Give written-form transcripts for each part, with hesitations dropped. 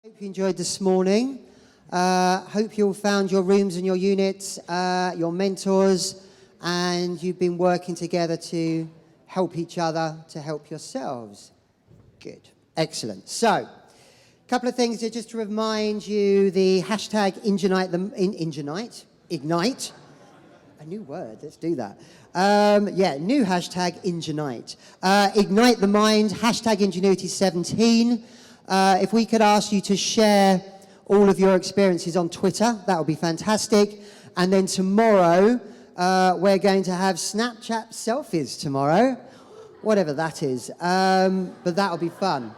Hope you enjoyed this morning. Hope you all found your rooms and your units, your mentors, and you've been working together to help each other, to help yourselves. Good. Excellent. So, a couple of things here just to remind you, the hashtag Ignite. A new word, let's do that. New hashtag Ingenuity. Ignite the mind, hashtag Ingenuity17. If we could ask you to share all of your experiences on Twitter, that would be fantastic. And then tomorrow, we're going to have Snapchat selfies tomorrow, whatever that is. But that'll be fun.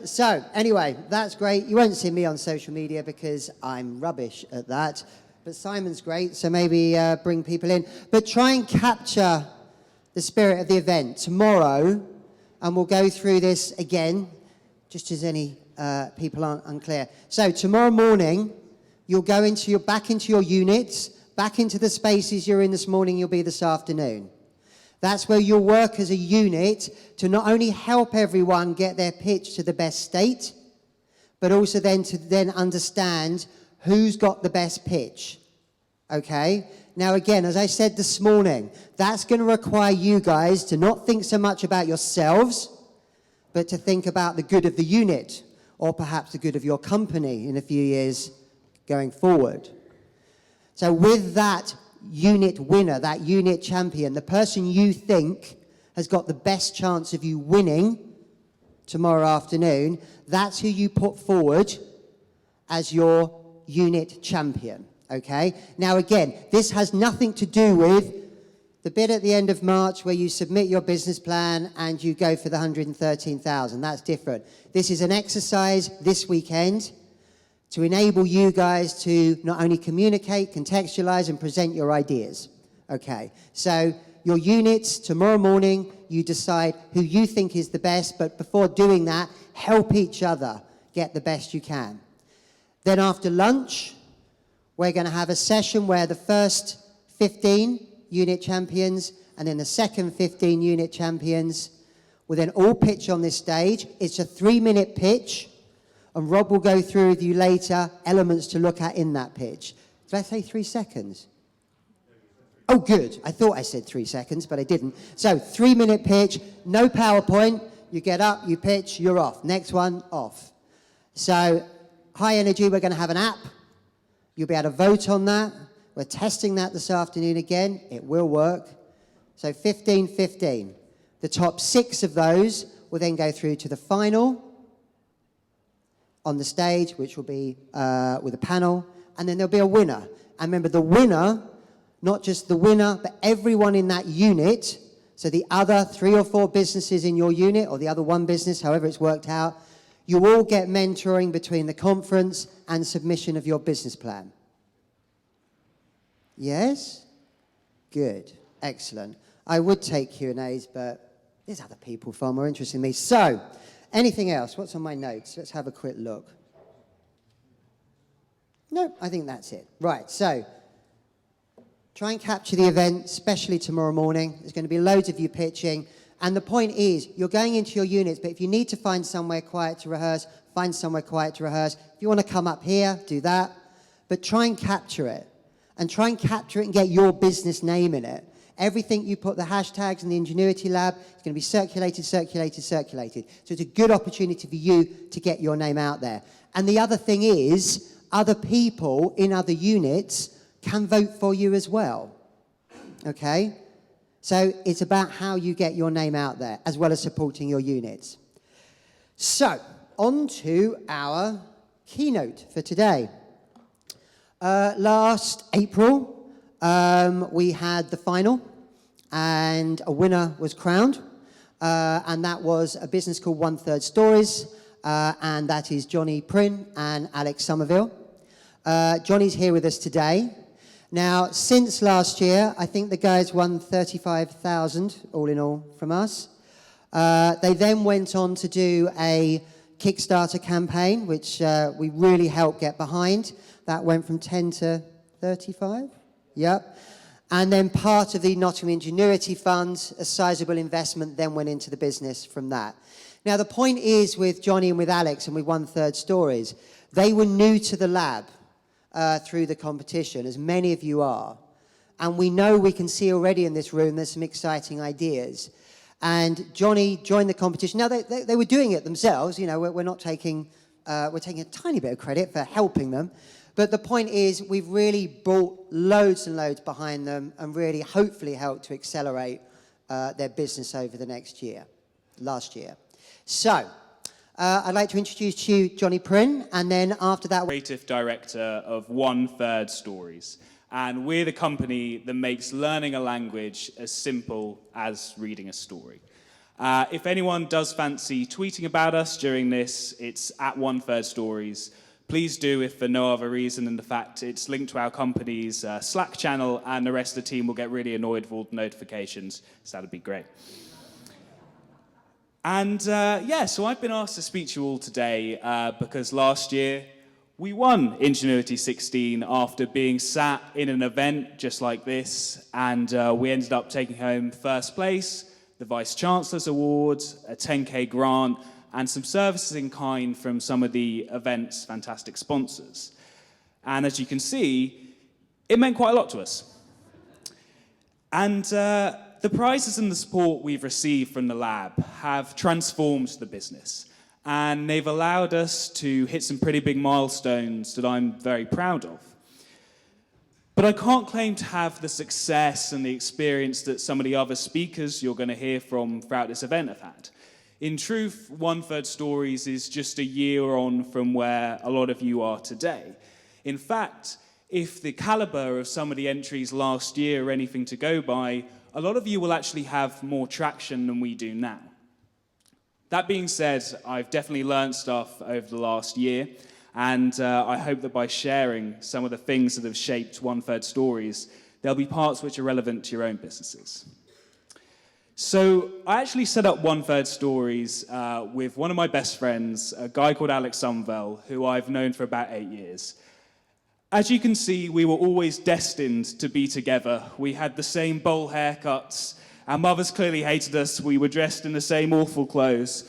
So anyway, that's great. You won't see me on social media because I'm rubbish at that. But Simon's great, so maybe bring people in. But try and capture the spirit of the event tomorrow, and we'll go through this again, just as any people aren't unclear. So tomorrow morning, you'll go back into your units, back into the spaces you're in this morning, you'll be this afternoon. That's where you'll work as a unit to not only help everyone get their pitch to the best state, but also then to understand who's got the best pitch, okay? Now again, as I said this morning, that's going to require you guys to not think so much about yourselves, but to think about the good of the unit, or perhaps the good of your company in a few years going forward. So with that unit winner, that unit champion, the person you think has got the best chance of you winning tomorrow afternoon, that's who you put forward as your unit champion, okay? Now again, this has nothing to do with the bit at the end of March where you submit your business plan and you go for the 113,000. That's different. This is an exercise this weekend to enable you guys to not only communicate, contextualize, and present your ideas. Okay, so your units, tomorrow morning, you decide who you think is the best, but before doing that, help each other get the best you can. Then after lunch, we're going to have a session where the first 15 unit champions and then the second 15 unit champions will then all pitch on this stage. It's a 3-minute pitch, and Rob will go through with you later elements to look at in that pitch. Did I say 3 seconds? Oh, good. I thought I said 3 seconds, but I didn't. So 3-minute pitch, no PowerPoint. You get up, you pitch, you're off. Next one, off. So high energy, we're going to have an app. You'll be able to vote on that. We're testing that this afternoon again. It will work. So 15-15. The top 6 of those will then go through to the final on the stage, which will be with a panel. And then there'll be a winner. And remember, the winner, not just the winner, but everyone in that unit, so the other 3 or 4 businesses in your unit, or the other 1 business, however it's worked out, you all get mentoring between the conference and submission of your business plan. Yes? Good. Excellent. I would take Q&As, but there's other people far more interested in me. So, anything else? What's on my notes? Let's have a quick look. No, I think that's it. Right, so try and capture the event, especially tomorrow morning. There's going to be loads of you pitching. And the point is, you're going into your units, but if you need to find somewhere quiet to rehearse, find somewhere quiet to rehearse. If you want to come up here, do that. But try and capture it. And try and capture it and get your business name in it. Everything you put the hashtags in the Ingenuity Lab is going to be circulated. So it's a good opportunity for you to get your name out there. And the other thing is, other people in other units can vote for you as well. Okay? So it's about how you get your name out there, as well as supporting your units. So, on to our keynote for today. Last April, we had the final, and a winner was crowned, and that was a business called 1/3 Stories, and that is Jonny, Pryn, and Alex Somerville. Jonny's here with us today. Now, since last year, I think the guys won 35,000 all in all from us. They then went on to do a Kickstarter campaign, which we really helped get behind. That went from 10 to 35. Yep. And then part of the Nottingham Ingenuity Fund, a sizable investment, then went into the business from that. Now, the point is with Jonny and with Alex and with One Third Stories, they were new to the lab through the competition, as many of you are. And we know, we can see already in this room, there's some exciting ideas. And Jonny joined the competition. Now, they were doing it themselves. You know, we're not taking, we're taking a tiny bit of credit for helping them. But the point is, we've really brought loads and loads behind them and really hopefully helped to accelerate their business over the last year. So, I'd like to introduce to you Jonny Pryn, and then after that... Creative director of One Third Stories. And we're the company that makes learning a language as simple as reading a story. If anyone does fancy tweeting about us during this, it's at One Third Stories. Please do, if for no other reason than the fact it's linked to our company's Slack channel, and the rest of the team will get really annoyed with all the notifications, so that'd be great. And so I've been asked to speak to you all today because last year we won Ingenuity17 after being sat in an event just like this, and we ended up taking home first place, the Vice Chancellor's Awards, a 10K grant, and some services in kind from some of the event's fantastic sponsors. And as you can see, it meant quite a lot to us. And the prizes and the support we've received from the lab have transformed the business, and they've allowed us to hit some pretty big milestones that I'm very proud of. But I can't claim to have the success and the experience that some of the other speakers you're going to hear from throughout this event have had. In truth, One Third Stories is just a year on from where a lot of you are today. In fact, if the caliber of some of the entries last year are anything to go by, a lot of you will actually have more traction than we do now. That being said, I've definitely learned stuff over the last year, and I hope that by sharing some of the things that have shaped One Third Stories, there'll be parts which are relevant to your own businesses. So I actually set up One Third Stories with one of my best friends, a guy called Alex Sunvell, who I've known for about 8 years. As you can see, we were always destined to be together. We had the same bowl haircuts. Our mothers clearly hated us. We were dressed in the same awful clothes.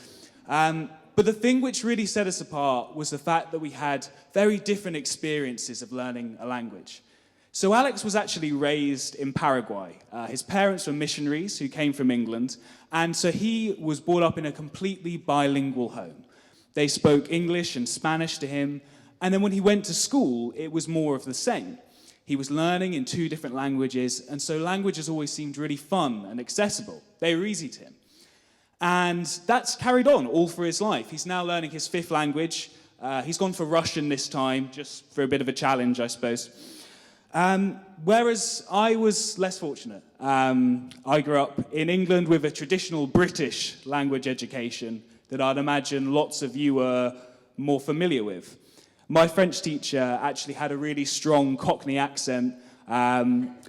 But the thing which really set us apart was the fact that we had very different experiences of learning a language. So Alex was actually raised in Paraguay. His parents were missionaries who came from England, and so he was brought up in a completely bilingual home. They spoke English and Spanish to him, and then when he went to school, it was more of the same. He was learning in 2 different languages, and so languages always seemed really fun and accessible. They were easy to him. And that's carried on all through his life. He's now learning his 5th language. He's gone for Russian this time, just for a bit of a challenge, I suppose. Whereas I was less fortunate. I grew up in England with a traditional British language education that I'd imagine lots of you are more familiar with. My French teacher actually had a really strong Cockney accent.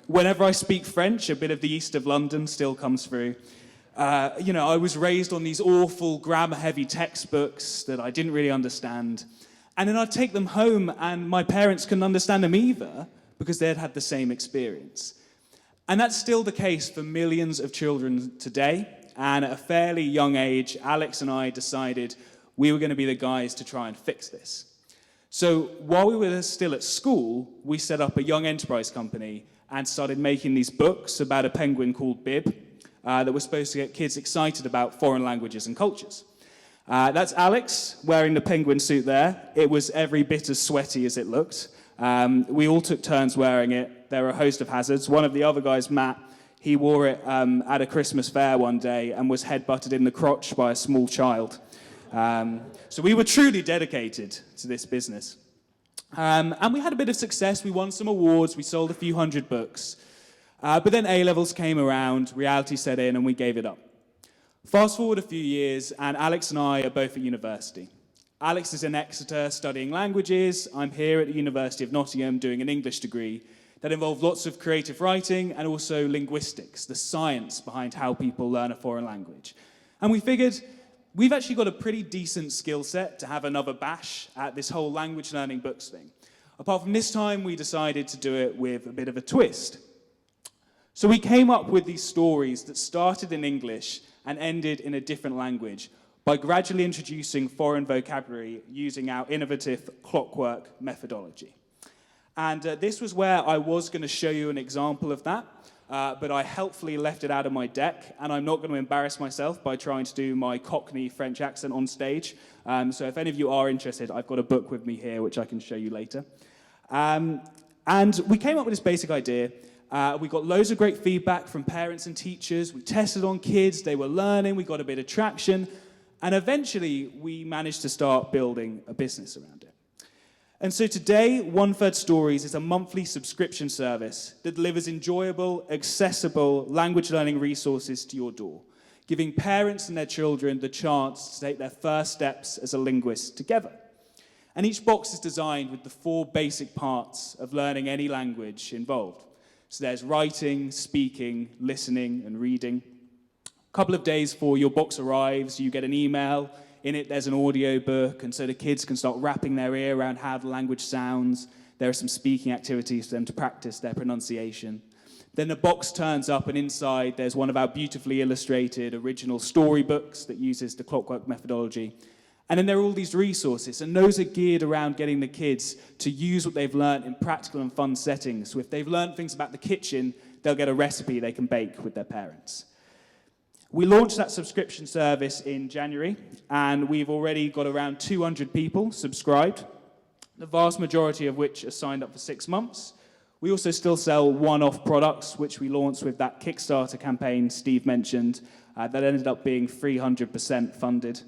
Whenever I speak French, a bit of the east of London still comes through. I was raised on these awful grammar-heavy textbooks that I didn't really understand. And then I'd take them home, and my parents couldn't understand them either because they'd had the same experience. And that's still the case for millions of children today. And at a fairly young age, Alex and I decided we were going to be the guys to try and fix this. So while we were still at school, we set up a young enterprise company and started making these books about a penguin called Bib that were supposed to get kids excited about foreign languages and cultures. That's Alex wearing the penguin suit there. It was every bit as sweaty as it looked. We all took turns wearing it. There were a host of hazards. One of the other guys, Matt, he wore it at a Christmas fair one day and was headbutted in the crotch by a small child. So we were truly dedicated to this business. And we had a bit of success. We won some awards. We sold a few hundred books. But then A-levels came around, reality set in, and we gave it up. Fast forward a few years, and Alex and I are both at university. Alex is in Exeter studying languages. I'm here at the University of Nottingham doing an English degree that involved lots of creative writing and also linguistics, the science behind how people learn a foreign language. And we figured we've actually got a pretty decent skill set to have another bash at this whole language learning books thing. Apart from this time, we decided to do it with a bit of a twist. So we came up with these stories that started in English and ended in a different language by gradually introducing foreign vocabulary using our innovative clockwork methodology. And this was where I was going to show you an example of that, but I helpfully left it out of my deck, and I'm not going to embarrass myself by trying to do my Cockney French accent on stage. So if any of you are interested, I've got a book with me here, which I can show you later. And we came up with this basic idea. We got loads of great feedback from parents and teachers. We tested on kids. They were learning. We got a bit of traction. And eventually, we managed to start building a business around it. And so today, One Third Stories is a monthly subscription service that delivers enjoyable, accessible language learning resources to your door, giving parents and their children the chance to take their first steps as a linguist together. And each box is designed with the 4 basic parts of learning any language involved. So there's writing, speaking, listening, and reading. A couple of days before your box arrives, you get an email. In it, there's an audio book, and so the kids can start wrapping their ear around how the language sounds. There are some speaking activities for them to practice their pronunciation. Then the box turns up, and inside there's one of our beautifully illustrated original storybooks that uses the clockwork methodology. And then there are all these resources, and those are geared around getting the kids to use what they've learned in practical and fun settings. So if they've learned things about the kitchen, they'll get a recipe they can bake with their parents. We launched that subscription service in January, and we've already got around 200 people subscribed, the vast majority of which are signed up for 6 months. We also still sell one-off products, which we launched with that Kickstarter campaign Steve mentioned, that ended up being 300% funded.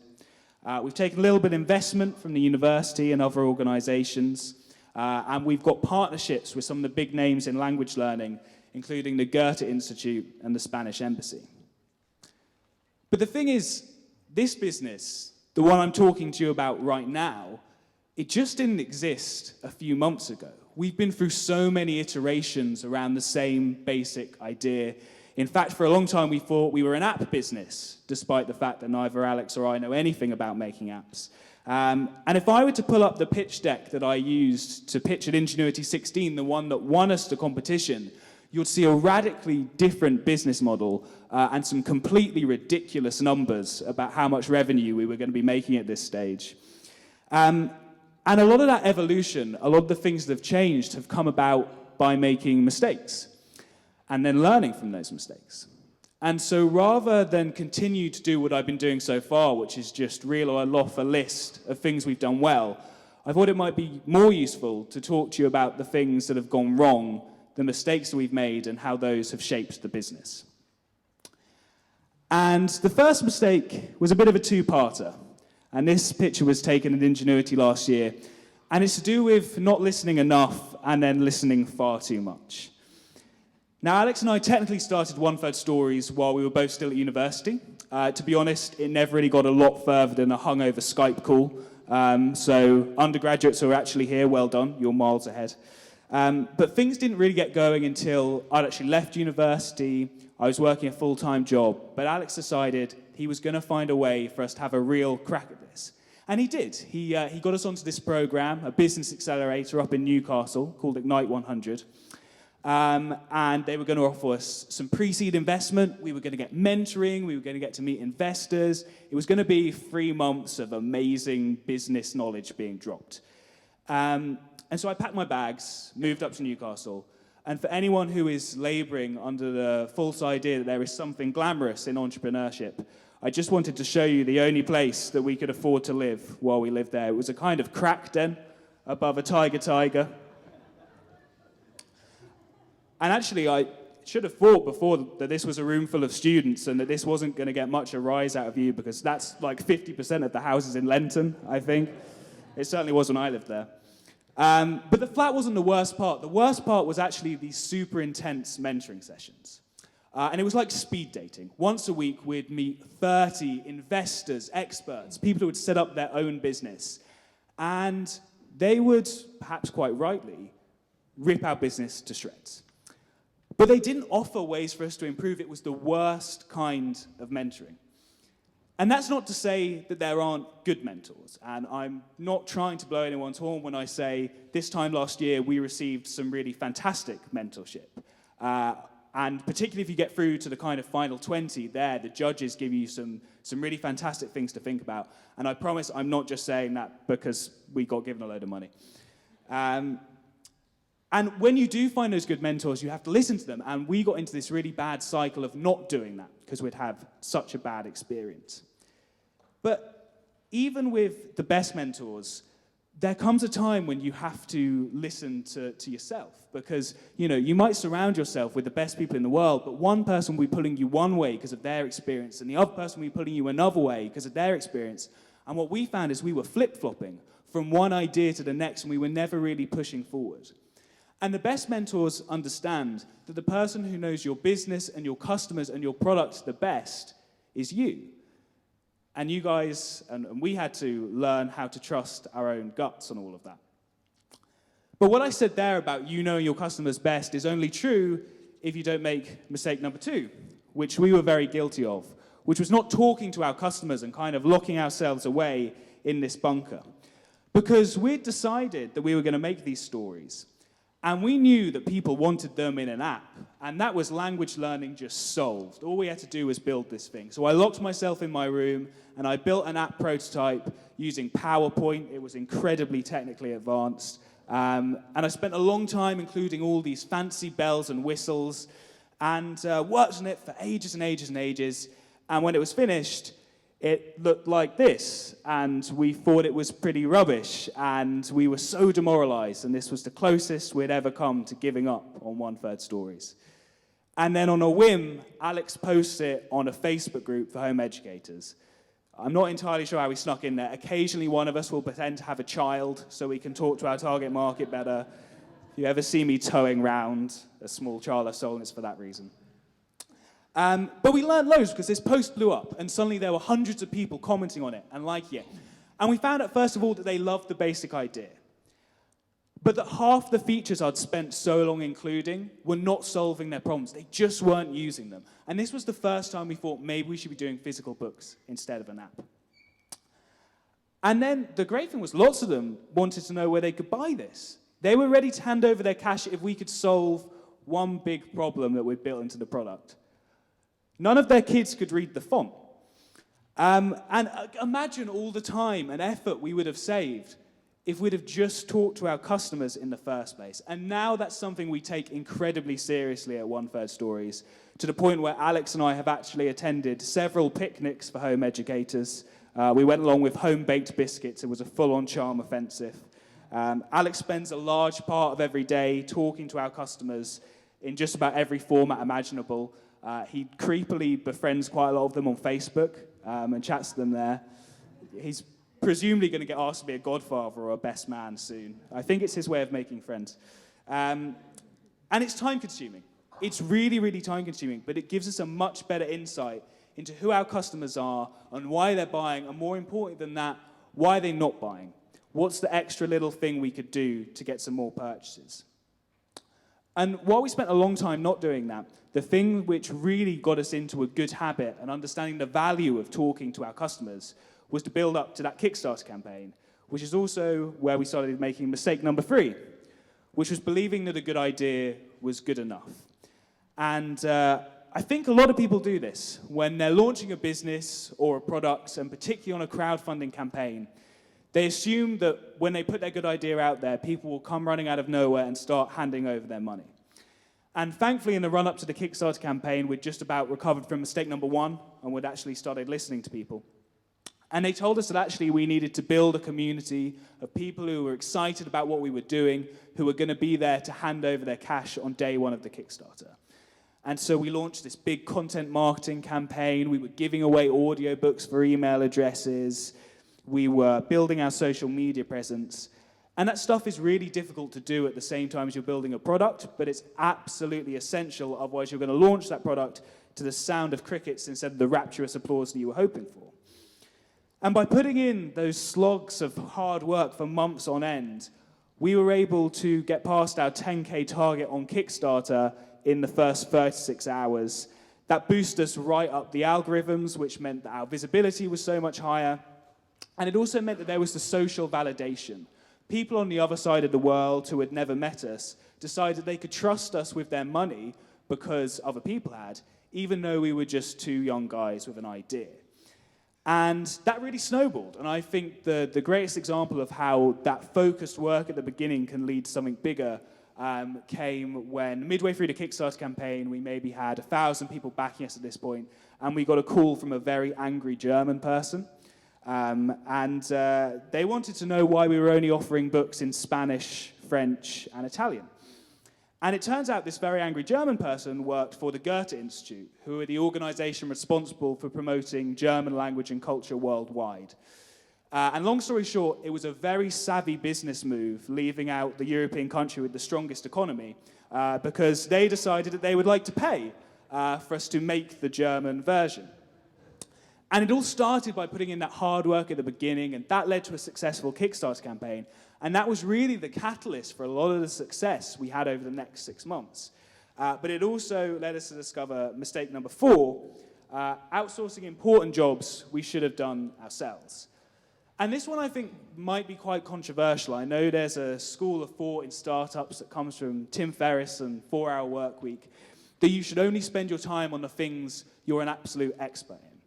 We've taken a little bit of investment from the university and other organizations, and we've got partnerships with some of the big names in language learning, including the Goethe Institute and the Spanish Embassy. But the thing is, this business, the one I'm talking to you about right now, it just didn't exist a few months ago. We've been through so many iterations around the same basic idea. In fact, for a long time, we thought we were an app business, despite the fact that neither Alex or I know anything about making apps. And if I were to pull up the pitch deck that I used to pitch at Ingenuity17, the one that won us the competition, you'd see a radically different business model and some completely ridiculous numbers about how much revenue we were going to be making at this stage. And a lot of that evolution, a lot of the things that have changed have come about by making mistakes and then learning from those mistakes. And so rather than continue to do what I've been doing so far, which is just reel off a list of things we've done well, I thought it might be more useful to talk to you about the things that have gone wrong, the mistakes that we've made, and how those have shaped the business. And the first mistake was a bit of a two-parter. And this picture was taken at Ingenuity last year. And it's to do with not listening enough and then listening far too much. Now, Alex and I technically started One Third Stories while we were both still at university. To be honest, it never really got a lot further than a hungover Skype call. So undergraduates who are actually here, well done, you're miles ahead. But things didn't really get going until I'd actually left university. I was working a full-time job. But Alex decided he was going to find a way for us to have a real crack at this. And he did. He got us onto this program, a business accelerator up in Newcastle called Ignite 100. And they were going to offer us some pre-seed investment. We were going to get mentoring. We were going to get to meet investors. It was going to be 3 months of amazing business knowledge being dropped. And so I packed my bags, moved up to Newcastle. And for anyone who is laboring under the false idea that there is something glamorous in entrepreneurship, I just wanted to show you the only place that we could afford to live while we lived there. It was a kind of crack den above a tiger. And actually, I should have thought before that this was a room full of students and that this wasn't going to get much a rise out of you, because that's like 50% of the houses in Lenton, I think. It certainly was when I lived there. But the flat wasn't the worst part. The worst part was actually these super intense mentoring sessions. And it was like speed dating. Once a week, we'd meet 30 investors, experts, people who would set up their own business. And they would, perhaps quite rightly, rip our business to shreds. But they didn't offer ways for us to improve. It was the worst kind of mentoring. And that's not to say that there aren't good mentors. And I'm not trying to blow anyone's horn when I say this time last year we received some really fantastic mentorship. And particularly if you get through to the kind of final 20 there, the judges give you some really fantastic things to think about. And I promise I'm not just saying that because we got given a load of money. And when you do find those good mentors, you have to listen to them. And we got into this really bad cycle of not doing that because we'd have such a bad experience. But even with the best mentors, there comes a time when you have to listen to yourself, because you might surround yourself with the best people in the world, but one person will be pulling you one way because of their experience, and the other person will be pulling you another way because of their experience. And what we found is we were flip-flopping from one idea to the next, and we were never really pushing forward. And the best mentors understand that the person who knows your business and your customers and your product the best is you. And you guys, and we had to learn how to trust our own guts on all of that. But what I said there about you knowing your customers best is only true if you don't make mistake number 2, which we were very guilty of, which was not talking to our customers and kind of locking ourselves away in this bunker. Because we'd decided that we were going to make these stories, and we knew that people wanted them in an app, and that was language learning just solved. All we had to do was build this thing. So I locked myself in my room, and I built an app prototype using PowerPoint. It was incredibly technically advanced. And I spent a long time including all these fancy bells and whistles, and worked on it for ages and ages and ages. And when it was finished, it looked like this, and we thought it was pretty rubbish, and we were so demoralized, and this was the closest we'd ever come to giving up on 1/3 stories. And then on a whim, Alex posts it on a Facebook group for home educators. I'm not entirely sure how he snuck in there. Occasionally one of us will pretend to have a child so we can talk to our target market better. If you ever see me towing round a small child I've stolen, it's for that reason. But we learned loads because this post blew up, and suddenly there were hundreds of people commenting on it and liking it. And we found out, first of all, that they loved the basic idea, but that half the features I'd spent so long including were not solving their problems. They just weren't using them. And this was the first time we thought maybe we should be doing physical books instead of an app. And then the great thing was lots of them wanted to know where they could buy this. They were ready to hand over their cash if we could solve one big problem that we'd built into the product. None of their kids could read the font. And imagine all the time and effort we would have saved if we'd have just talked to our customers in the first place. And now that's something we take incredibly seriously at 1/3 Stories, to the point where Alex and I have actually attended several picnics for home educators. We went along with home-baked biscuits. It was a full-on charm offensive. Alex spends a large part of every day talking to our customers in just about every format imaginable. He creepily befriends quite a lot of them on Facebook and chats to them there. He's presumably going to get asked to be a godfather or a best man soon. I think it's his way of making friends. And it's time-consuming. It's really, really time-consuming, but it gives us a much better insight into who our customers are and why they're buying, and more important than that, why they're not buying. What's the extra little thing we could do to get some more purchases? And while we spent a long time not doing that, the thing which really got us into a good habit and understanding the value of talking to our customers was to build up to that Kickstarter campaign, which is also where we started making mistake number 3, which was believing that a good idea was good enough. And I think a lot of people do this when they're launching a business or a product, and particularly on a crowdfunding campaign. They assume that when they put their good idea out there, people will come running out of nowhere and start handing over their money. And thankfully, in the run-up to the Kickstarter campaign, we'd just about recovered from mistake number 1, and we'd actually started listening to people. And they told us that actually we needed to build a community of people who were excited about what we were doing, who were going to be there to hand over their cash on day 1 of the Kickstarter. And so we launched this big content marketing campaign. We were giving away audiobooks for email addresses. We were building our social media presence. And that stuff is really difficult to do at the same time as you're building a product, but it's absolutely essential, otherwise you're going to launch that product to the sound of crickets instead of the rapturous applause that you were hoping for. And by putting in those slogs of hard work for months on end, we were able to get past our 10K target on Kickstarter in the first 36 hours. That boosted us right up the algorithms, which meant that our visibility was so much higher. And it also meant that there was the social validation. People on the other side of the world who had never met us decided they could trust us with their money because other people had, even though we were just two young guys with an idea. And that really snowballed. And I think the greatest example of how that focused work at the beginning can lead to something bigger came when midway through the Kickstarter campaign, we maybe had 1,000 people backing us at this point, and we got a call from a very angry German person. They wanted to know why we were only offering books in Spanish, French, and Italian. And it turns out this very angry German person worked for the Goethe Institute, who are the organization responsible for promoting German language and culture worldwide. And long story short, it was a very savvy business move, leaving out the European country with the strongest economy, because they decided that they would like to pay for us to make the German version. And it all started by putting in that hard work at the beginning, and that led to a successful Kickstarter campaign. And that was really the catalyst for a lot of the success we had over the next 6 months. But it also led us to discover mistake number 4, outsourcing important jobs we should have done ourselves. And this one I think might be quite controversial. I know there's a school of thought in startups that comes from Tim Ferriss and 4-Hour Workweek, that you should only spend your time on the things you're an absolute expert in.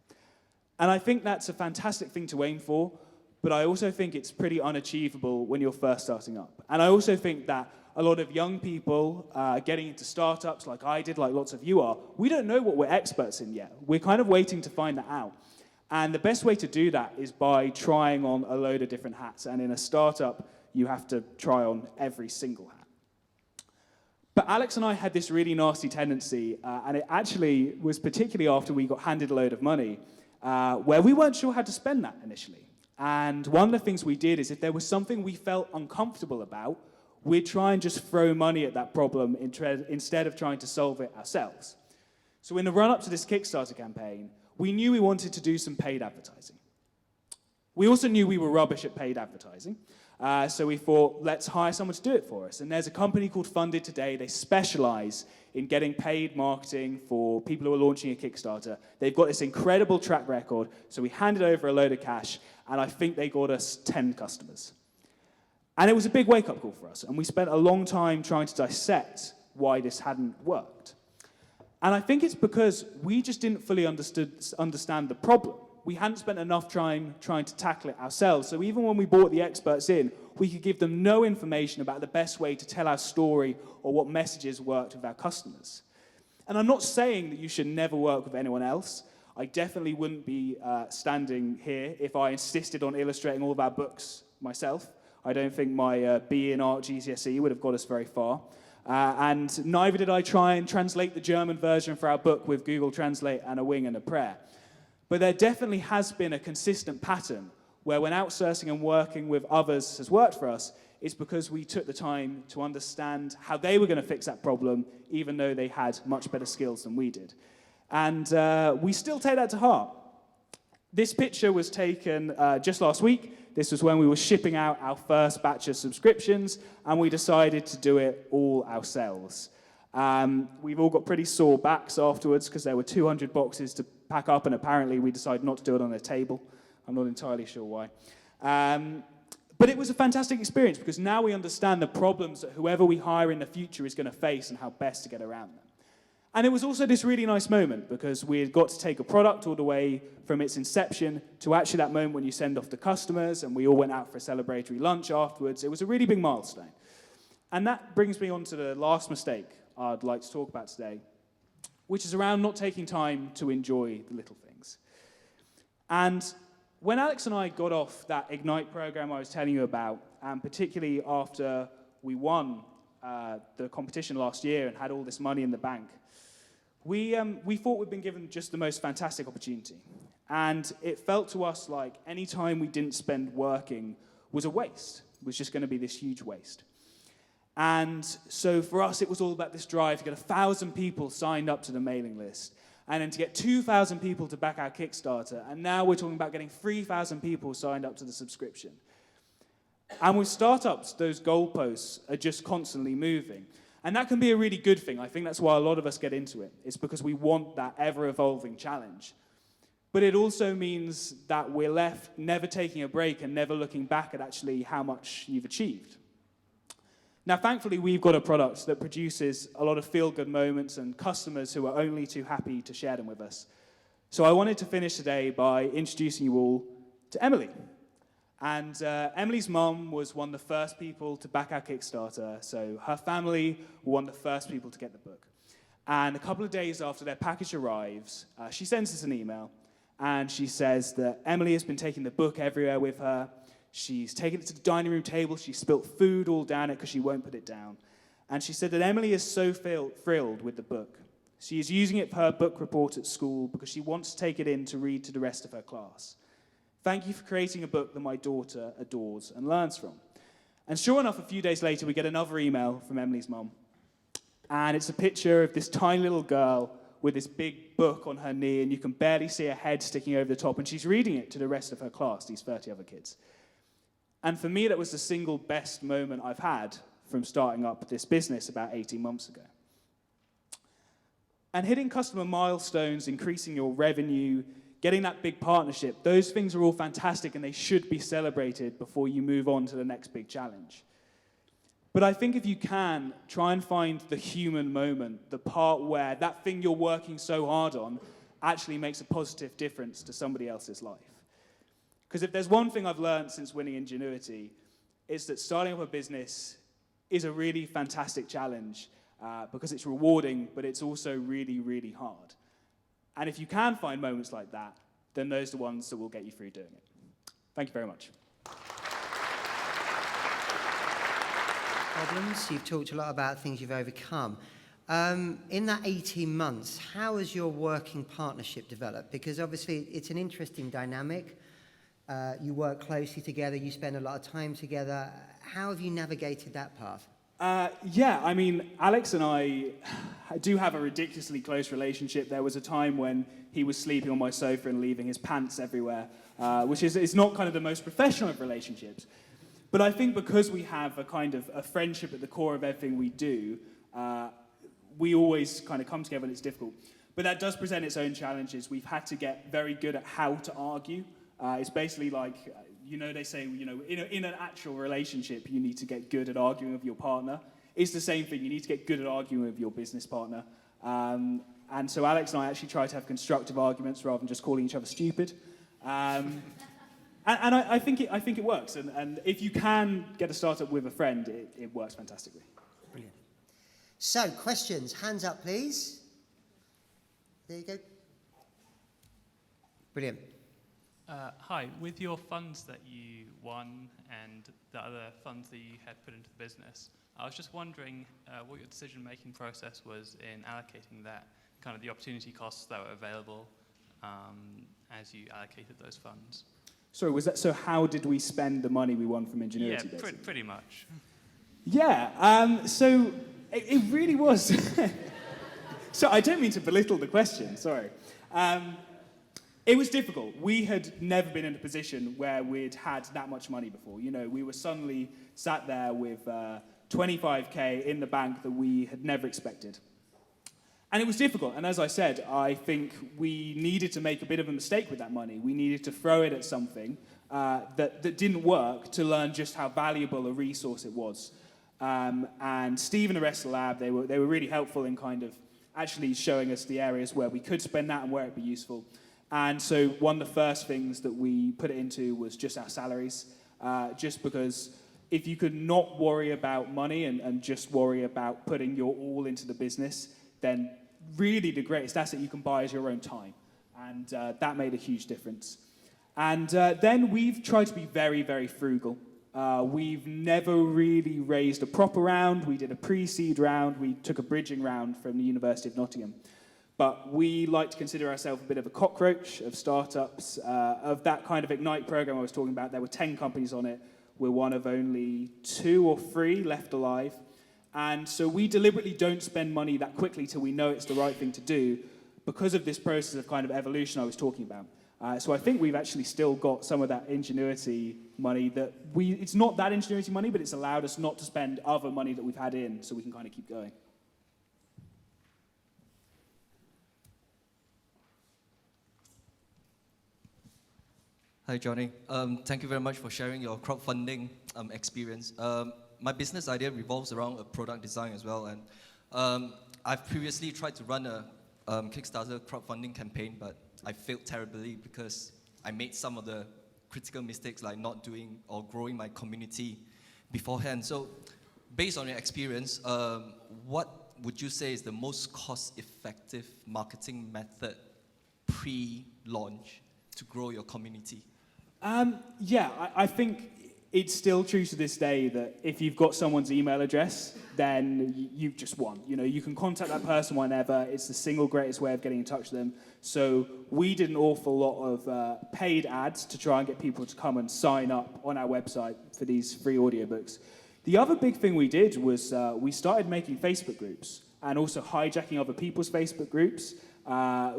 And I think that's a fantastic thing to aim for, but I also think it's pretty unachievable when you're first starting up. And I also think that a lot of young people getting into startups like I did, like lots of you are, we don't know what we're experts in yet. We're kind of waiting to find that out. And the best way to do that is by trying on a load of different hats. And in a startup, you have to try on every single hat. But Alex and I had this really nasty tendency, and it actually was particularly after we got handed a load of money, where we weren't sure how to spend that initially. And one of the things we did is if there was something we felt uncomfortable about, we'd try and just throw money at that problem instead of trying to solve it ourselves. So in the run-up to this Kickstarter campaign, we knew we wanted to do some paid advertising. We also knew we were rubbish at paid advertising, so we thought, let's hire someone to do it for us. And there's a company called Funded Today. They specialize in getting paid marketing for people who are launching a Kickstarter. They've got this incredible track record, so we handed over a load of cash, and I think they got us 10 customers. And it was a big wake-up call for us, and we spent a long time trying to dissect why this hadn't worked. And I think it's because we just didn't fully understand the problem. We hadn't spent enough time trying to tackle it ourselves, so even when we brought the experts in, we could give them no information about the best way to tell our story or what messages worked with our customers. And I'm not saying that you should never work with anyone else. I definitely wouldn't be standing here if I insisted on illustrating all of our books myself. I don't think my B in art GCSE would have got us very far. And neither did I try and translate the German version for our book with Google Translate and a wing and a prayer. But there definitely has been a consistent pattern where when outsourcing and working with others has worked for us, it's because we took the time to understand how they were going to fix that problem, even though they had much better skills than we did. And we still take that to heart. This picture was taken just last week. This was when we were shipping out our first batch of subscriptions, and we decided to do it all ourselves. We've all got pretty sore backs afterwards because there were 200 boxes to pack up, and apparently we decided not to do it on a table. I'm not entirely sure why. But it was a fantastic experience because now we understand the problems that whoever we hire in the future is going to face and how best to get around them. And it was also this really nice moment because we had got to take a product all the way from its inception to actually that moment when you send off to customers, and we all went out for a celebratory lunch afterwards. It was a really big milestone. And that brings me on to the last mistake I'd like to talk about today, which is around not taking time to enjoy the little things. And when Alex and I got off that Ignite program I was telling you about, and particularly after we won the competition last year and had all this money in the bank, we thought we'd been given just the most fantastic opportunity. And it felt to us like any time we didn't spend working was a waste, was just going to be this huge waste. And so for us, it was all about this drive to get 1,000 people signed up to the mailing list, and then to get 2,000 people to back our Kickstarter, and now we're talking about getting 3,000 people signed up to the subscription. And with startups, those goalposts are just constantly moving. And that can be a really good thing. I think that's why a lot of us get into it. It's because we want that ever-evolving challenge. But it also means that we're left never taking a break and never looking back at actually how much you've achieved. Now, thankfully, we've got a product that produces a lot of feel-good moments and customers who are only too happy to share them with us. So I wanted to finish today by introducing you all to Emily. And Emily's mum was one of the first people to back our Kickstarter, so her family were one of the first people to get the book. And a couple of days after their package arrives, she sends us an email, and she says that Emily has been taking the book everywhere with her. She's taken it to the dining room table. She spilt food all down it because she won't put it down. And she said that Emily is so thrilled with the book. She is using it for her book report at school because she wants to take it in to read to the rest of her class. Thank you for creating a book that my daughter adores and learns from. And sure enough, a few days later, we get another email from Emily's mum. And it's a picture of this tiny little girl with this big book on her knee, and you can barely see her head sticking over the top, and she's reading it to the rest of her class, these 30 other kids. And for me, that was the single best moment I've had from starting up this business about 18 months ago. And hitting customer milestones, increasing your revenue, getting that big partnership, those things are all fantastic and they should be celebrated before you move on to the next big challenge. But I think if you can, try and find the human moment, the part where that thing you're working so hard on actually makes a positive difference to somebody else's life. Because if there's one thing I've learned since winning Ingenuity, it's that starting up a business is a really fantastic challenge because it's rewarding, but it's also really, really hard. And if you can find moments like that, then those are the ones that will get you through doing it. Thank you very much. Problems. You've talked a lot about things you've overcome. In that 18 months, how has your working partnership developed? Because obviously it's an interesting dynamic. You work closely together, you spend a lot of time together. How have you navigated that path? Yeah, I mean, Alex and I do have a ridiculously close relationship. There was a time when he was sleeping on my sofa and leaving his pants everywhere, which is not kind of the most professional of relationships. But I think because we have a kind of a friendship at the core of everything we do, we always kind of come together and it's difficult. But that does present its own challenges. We've had to get very good at how to argue. It's basically like, they say, in an actual relationship, you need to get good at arguing with your partner. It's the same thing. You need to get good at arguing with your business partner. And so Alex and I actually try to have constructive arguments rather than just calling each other stupid. And I think it works. And if you can get a startup with a friend, it works fantastically. Brilliant. So, questions. Hands up, please. There you go. Brilliant. Hi, with your funds that you won and the other funds that you had put into the business, I was just wondering what your decision-making process was in allocating that, kind of the opportunity costs that were available as you allocated those funds. Sorry, was that, so how did we spend the money we won from Ingenuity, Yeah, basically? pretty much. Yeah, so it really was. So I don't mean to belittle the question, sorry. It was difficult. We had never been in a position where we'd had that much money before. We were suddenly sat there with 25k in the bank that we had never expected. And it was difficult. And as I said, I think we needed to make a bit of a mistake with that money. We needed to throw it at something that didn't work to learn just how valuable a resource it was. And Steve and the rest of the lab, they were really helpful in kind of actually showing us the areas where we could spend that and where it'd be useful. And so one of the first things that we put it into was just our salaries, just because if you could not worry about money and just worry about putting your all into the business, then really the greatest asset you can buy is your own time. And that made a huge difference. And then we've tried to be very, very frugal. We've never really raised a proper round. We did a pre-seed round. We took a bridging round from the University of Nottingham. But we like to consider ourselves a bit of a cockroach of startups. Of that kind of Ignite program I was talking about, there were 10 companies on it. We're one of only 2 or 3 left alive. And so we deliberately don't spend money that quickly till we know it's the right thing to do because of this process of kind of evolution I was talking about. So I think we've actually still got some of that Ingenuity money that it's not that Ingenuity money, but it's allowed us not to spend other money that we've had in so we can kind of keep going. Hi, Jonny. Thank you very much for sharing your crowdfunding experience. my business idea revolves around a product design as well. And I've previously tried to run a Kickstarter crowdfunding campaign, but I failed terribly because I made some of the critical mistakes like not doing or growing my community beforehand. So based on your experience, what would you say is the most cost-effective marketing method pre-launch to grow your community? I think it's still true to this day that if you've got someone's email address, then you've just won. You know, you can contact that person whenever. It's the single greatest way of getting in touch with them. So we did an awful lot of paid ads to try and get people to come and sign up on our website for these free audiobooks. The other big thing we did was we started making Facebook groups and also hijacking other people's Facebook groups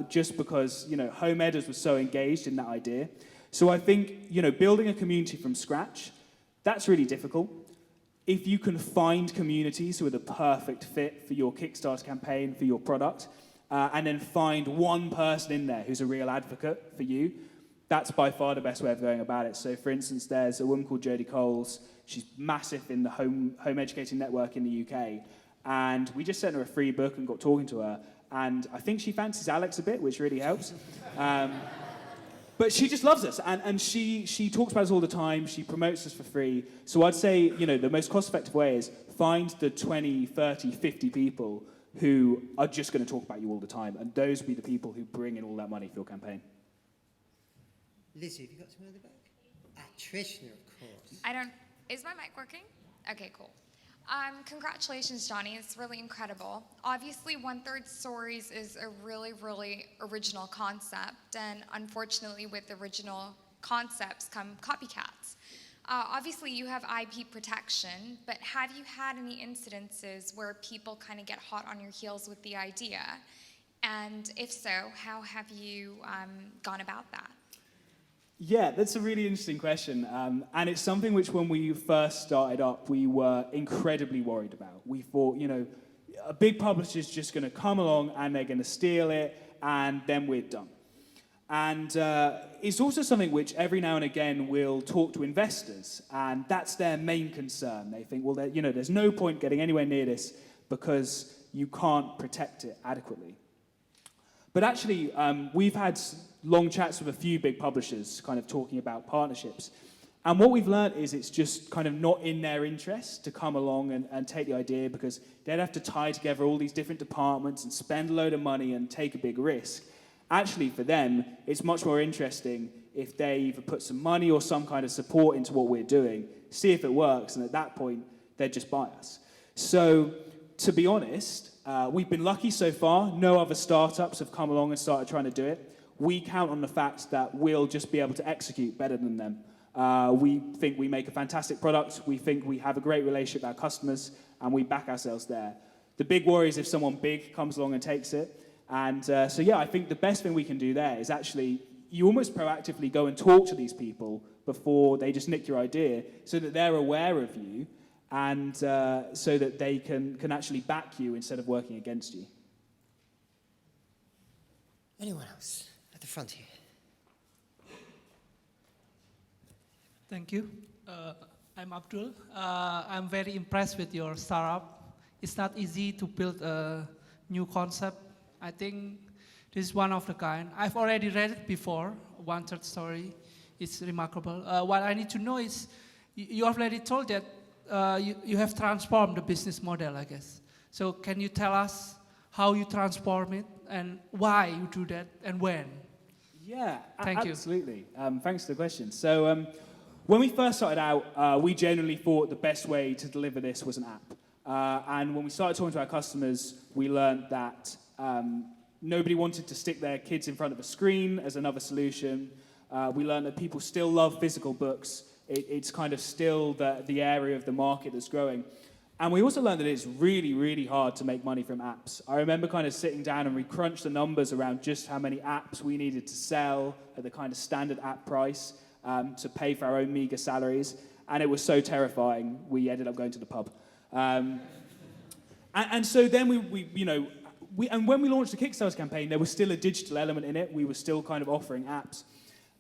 just because, you know, home editors were so engaged in that idea. So I think, you know, building a community from scratch, that's really difficult. If you can find communities who are the perfect fit for your Kickstarter campaign, for your product, and then find one person in there who's a real advocate for you, that's by far the best way of going about it. So, for instance, there's a woman called Jodie Coles. She's massive in the home educating network in the UK. And we just sent her a free book and got talking to her. And I think she fancies Alex a bit, which really helps. But she just loves us, and she talks about us all the time. She promotes us for free. So I'd say, you know, the most cost-effective way is find the 20, 30, 50 people who are just going to talk about you all the time, and those will be the people who bring in all that money for your campaign. Lizzie, have you got something at the back? Trishna, of course. Is my mic working? Okay, cool. Congratulations, Jonny. It's really incredible. Obviously, One-Third Stories is a really, really original concept, and unfortunately, with original concepts come copycats. Obviously, you have IP protection, but have you had any incidences where people kind of get hot on your heels with the idea? And if so, how have you gone about that? Yeah, that's a really interesting question. And it's something which, when we first started up, we were incredibly worried about. We thought, you know, a big publisher's just going to come along and they're going to steal it, and then we're done. And it's also something which every now and again we'll talk to investors, and that's their main concern. They think, well, you know, there's no point getting anywhere near this because you can't protect it adequately. But actually, we've had long chats with a few big publishers kind of talking about partnerships. And what we've learned is it's just kind of not in their interest to come along and take the idea, because they'd have to tie together all these different departments and spend a load of money and take a big risk. Actually, for them, it's much more interesting if they either put some money or some kind of support into what we're doing, see if it works, and at that point, they'd just buy us. So, to be honest, we've been lucky so far. No other startups have come along and started trying to do it. We count on the fact that we'll just be able to execute better than them. We think we make a fantastic product. We think we have a great relationship with our customers, and we back ourselves there. The big worry is if someone big comes along and takes it. And so, yeah, I think the best thing we can do there is actually you almost proactively go and talk to these people before they just nick your idea, so that they're aware of you, and so that they can actually back you instead of working against you. Anyone else? At the front here. Thank you. I'm Abdul. I'm very impressed with your startup. It's not easy to build a new concept. I think this is one of the kind. I've already read it before, One-Third Story. It's remarkable. What I need to know is, you already told that you have transformed the business model, I guess. So can you tell us how you transform it and why you do that and when? Yeah, Thank you. Absolutely. Thanks for the question. So when we first started out, we generally thought the best way to deliver this was an app. And when we started talking to our customers, we learned that nobody wanted to stick their kids in front of a screen as another solution. We learned that people still love physical books. It's kind of still the area of the market that's growing. And we also learned that it's really, really hard to make money from apps. I remember kind of sitting down and we crunched the numbers around just how many apps we needed to sell at the kind of standard app price to pay for our own meager salaries. And it was so terrifying, we ended up going to the pub. And so then and when we launched the Kickstarter campaign, there was still a digital element in it. We were still kind of offering apps.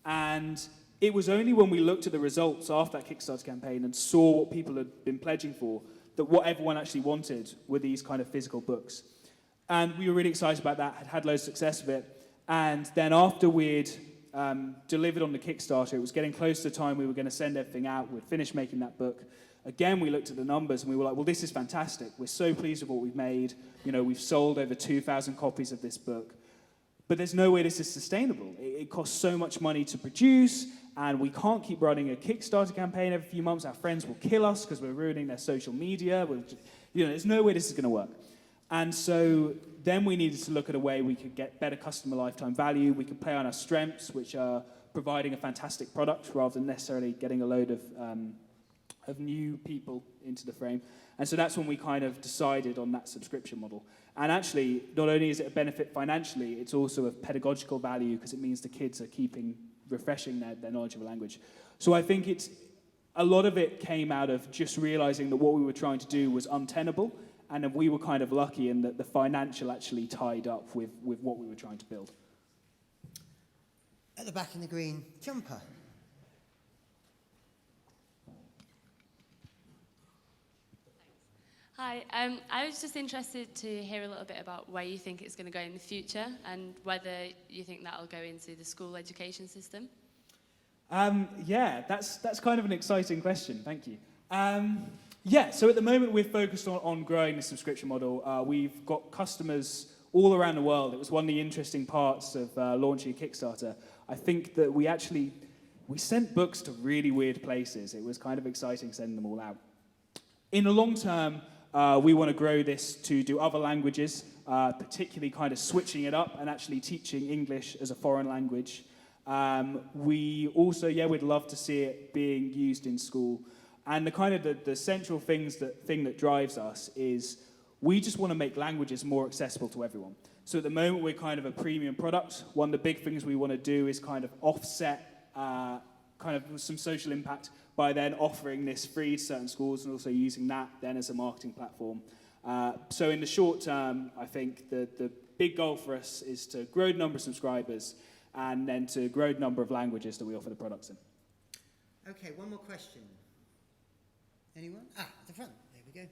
And It was only when we looked at the results after that Kickstarter campaign and saw what people had been pledging for that what everyone actually wanted were these kind of physical books. And we were really excited about that, had loads of success with it. And then after we'd delivered on the Kickstarter, it was getting close to the time we were going to send everything out. We'd finished making that book. Again, we looked at the numbers and we were like, well, this is fantastic. We're so pleased with what we've made. You know, we've sold over 2,000 copies of this book. But there's no way this is sustainable. It costs so much money to produce, and we can't keep running a Kickstarter campaign every few months. Our friends will kill us because we're ruining their social media. There's no way this is going to work. And so then we needed to look at a way we could get better customer lifetime value. We could play on our strengths, which are providing a fantastic product rather than necessarily getting a load of new people into the frame. And so that's when we kind of decided on that subscription model. And actually, not only is it a benefit financially, it's also of pedagogical value because it means the kids are refreshing their knowledge of a language. So I think a lot of it came out of just realizing that what we were trying to do was untenable, and then we were kind of lucky in that the financial actually tied up with what we were trying to build. At the back in the green jumper. Hi, I was just interested to hear a little bit about where you think it's going to go in the future and whether you think that'll go into the school education system. Yeah, that's kind of an exciting question. Thank you. So at the moment we're focused on growing the subscription model. We've got customers all around the world. It was one of the interesting parts of launching a Kickstarter. I think that we sent books to really weird places. It was kind of exciting sending them all out. In the long term, we want to grow this to do other languages, particularly kind of switching it up and actually teaching English as a foreign language. We also, we'd love to see it being used in school. And the central thing that drives us is we just want to make languages more accessible to everyone. So at the moment, we're kind of a premium product. One of the big things we want to do is kind of offset some social impact by then offering this free to certain schools and also using that then as a marketing platform. So in the short term, I think the big goal for us is to grow the number of subscribers and then to grow the number of languages that we offer the products in. Okay, one more question. Anyone? At the front. There we go.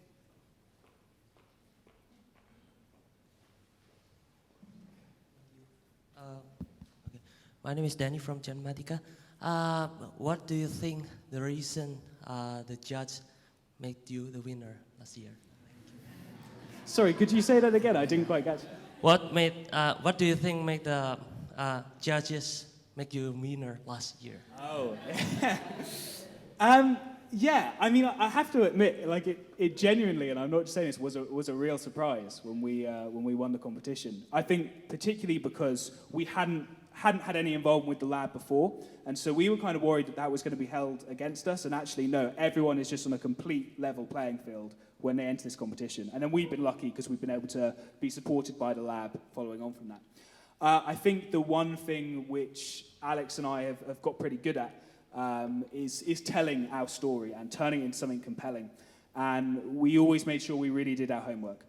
Okay. My name is Danny from Genmatica. What do you think the reason the judge made you the winner last year? Sorry, could you say that again? I didn't quite catch it. What do you think made the judges make you winner last year? Oh, I mean, I have to admit, like it genuinely, and I'm not just saying this, was a real surprise when we won the competition. I think particularly because we hadn't had any involvement with the lab before, and so we were kind of worried that was going to be held against us, and actually no, everyone is just on a complete level playing field when they enter this competition. And then we've been lucky because we've been able to be supported by the lab following on from that. I think the one thing which Alex and I have got pretty good at is telling our story and turning it into something compelling. And we always made sure we really did our homework.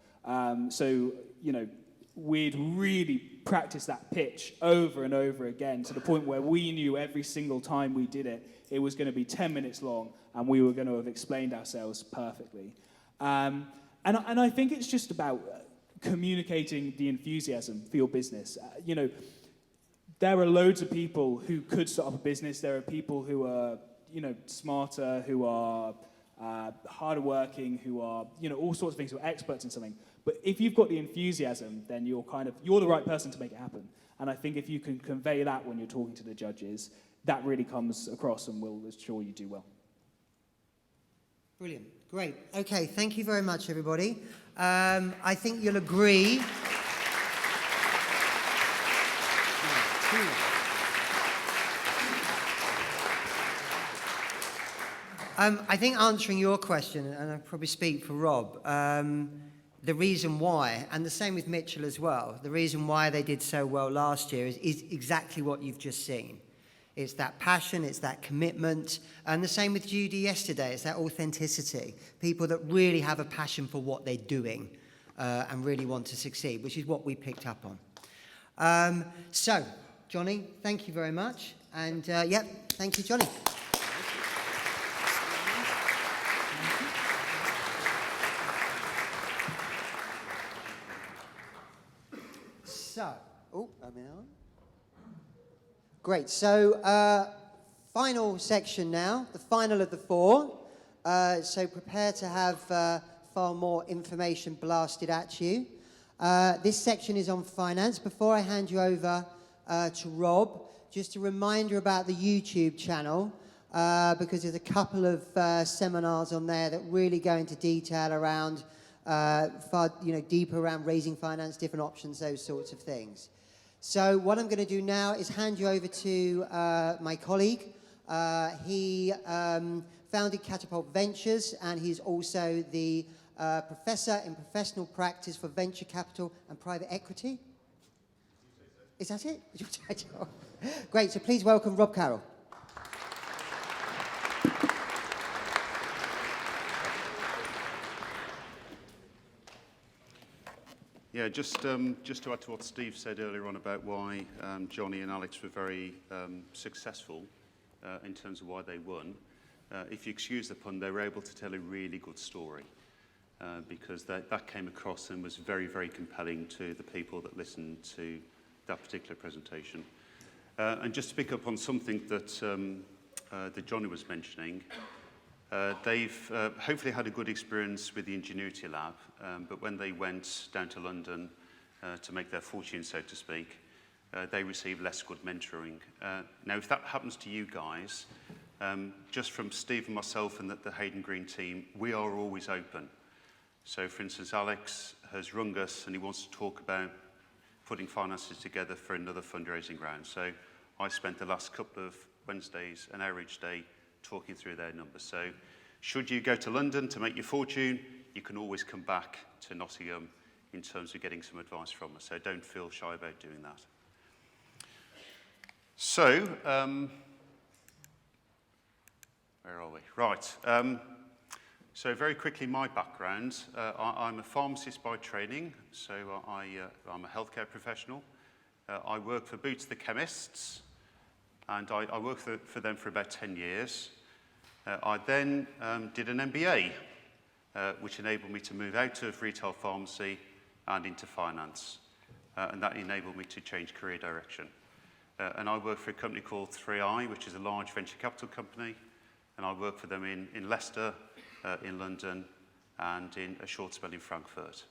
We'd really practiced that pitch over and over again to the point where we knew every single time we did it, it was going to be 10 minutes long and we were going to have explained ourselves perfectly. And I think it's just about communicating the enthusiasm for your business. There are loads of people who could start up a business. There are people who are, smarter, who are harder working, who are, all sorts of things, who are experts in something. But if you've got the enthusiasm, then you're the right person to make it happen. And I think if you can convey that when you're talking to the judges, that really comes across and will ensure you do well. Brilliant. Great. Okay, thank you very much, everybody. I think you'll agree. I think answering your question, and I probably speak for Rob, the reason why, and the same with Mitchell as well, the reason why they did so well last year is exactly what you've just seen. It's that passion, it's that commitment, and the same with Judy yesterday, it's that authenticity. People that really have a passion for what they're doing and really want to succeed, which is what we picked up on. So, Jonny, thank you very much. And thank you, Jonny. So, am I on? Great. So, final section now, the final of the four. So prepare to have far more information blasted at you. This section is on finance. Before I hand you over to Rob, just a reminder about the YouTube channel, because there's a couple of seminars on there that really go into detail around deeper around raising finance, different options, those sorts of things. So what I'm going to do now is hand you over to my colleague. He founded Catapult Ventures, and he's also the professor in professional practice for venture capital and private equity. Is that it? Your title? Great. So please welcome Rob Carroll. Yeah, just to add to what Steve said earlier on about why Jonny and Alex were very successful in terms of why they won. If you excuse the pun, they were able to tell a really good story because that came across and was very, very compelling to the people that listened to that particular presentation. And just to pick up on something that Jonny was mentioning, they've hopefully had a good experience with the Ingenuity Lab, but when they went down to London to make their fortune, so to speak, they received less good mentoring. Now, if that happens to you guys, just from Steve and myself and the Hayden Green team, we are always open. So, for instance, Alex has rung us and he wants to talk about putting finances together for another fundraising round. So I spent the last couple of Wednesdays, an hour each day, talking through their numbers. So should you go to London to make your fortune, you can always come back to Nottingham in terms of getting some advice from us. So don't feel shy about doing that. So, where are we? Right. So very quickly, my background. I'm a pharmacist by training, so I'm a healthcare professional. I work for Boots the Chemists, and I worked for them for about 10 years. I then did an MBA, which enabled me to move out of retail pharmacy and into finance. And that enabled me to change career direction. And I work for a company called 3i, which is a large venture capital company. And I work for them in Leicester, in London, and in a short spell in Frankfurt.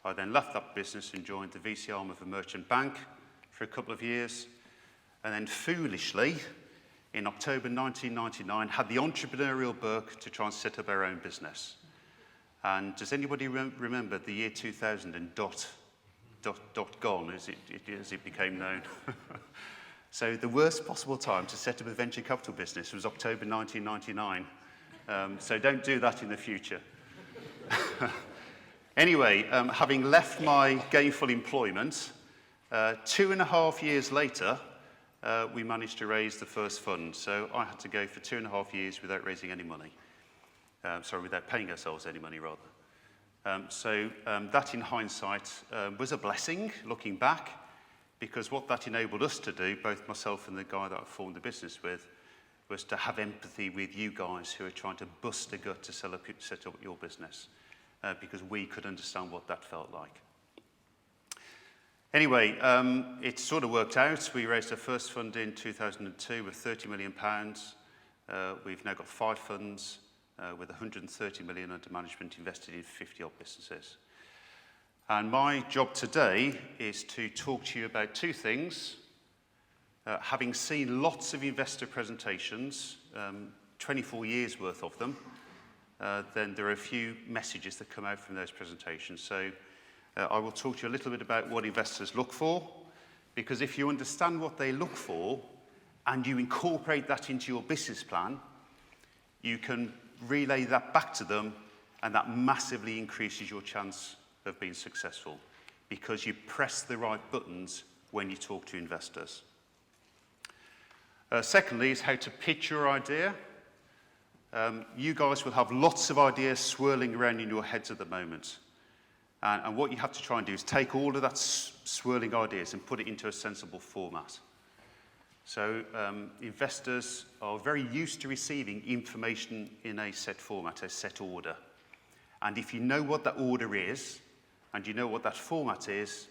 I then left that business and joined the VC arm of a merchant bank for a couple of years. And then foolishly, in October 1999, had the entrepreneurial bug to try and set up our own business. And does anybody remember the year 2000 and dot gone, as it became known? So the worst possible time to set up a venture capital business was October 1999. So don't do that in the future. Anyway, having left my gainful employment, 2.5 years later, we managed to raise the first fund. So I had to go for 2.5 years without raising any money. Without paying ourselves any money, rather. That, in hindsight, was a blessing, looking back, because what that enabled us to do, both myself and the guy that I formed the business with, was to have empathy with you guys who are trying to bust a gut to set up your business, because we could understand what that felt like. Anyway, it sort of worked out. We raised our first fund in 2002 with £30 million. We've now got 5 funds with 130 million under management invested in 50-odd businesses. And my job today is to talk to you about 2 things. Having seen lots of investor presentations, 24 years worth of them, then there are a few messages that come out from those presentations. So I will talk to you a little bit about what investors look for, because if you understand what they look for and you incorporate that into your business plan, you can relay that back to them, and that massively increases your chance of being successful, because you press the right buttons when you talk to investors. Secondly is how to pitch your idea. You guys will have lots of ideas swirling around in your heads at the moment. And what you have to try and do is take all of that swirling ideas and put it into a sensible format. So investors are very used to receiving information in a set format, a set order. And if you know what that order is, and you know what that format is,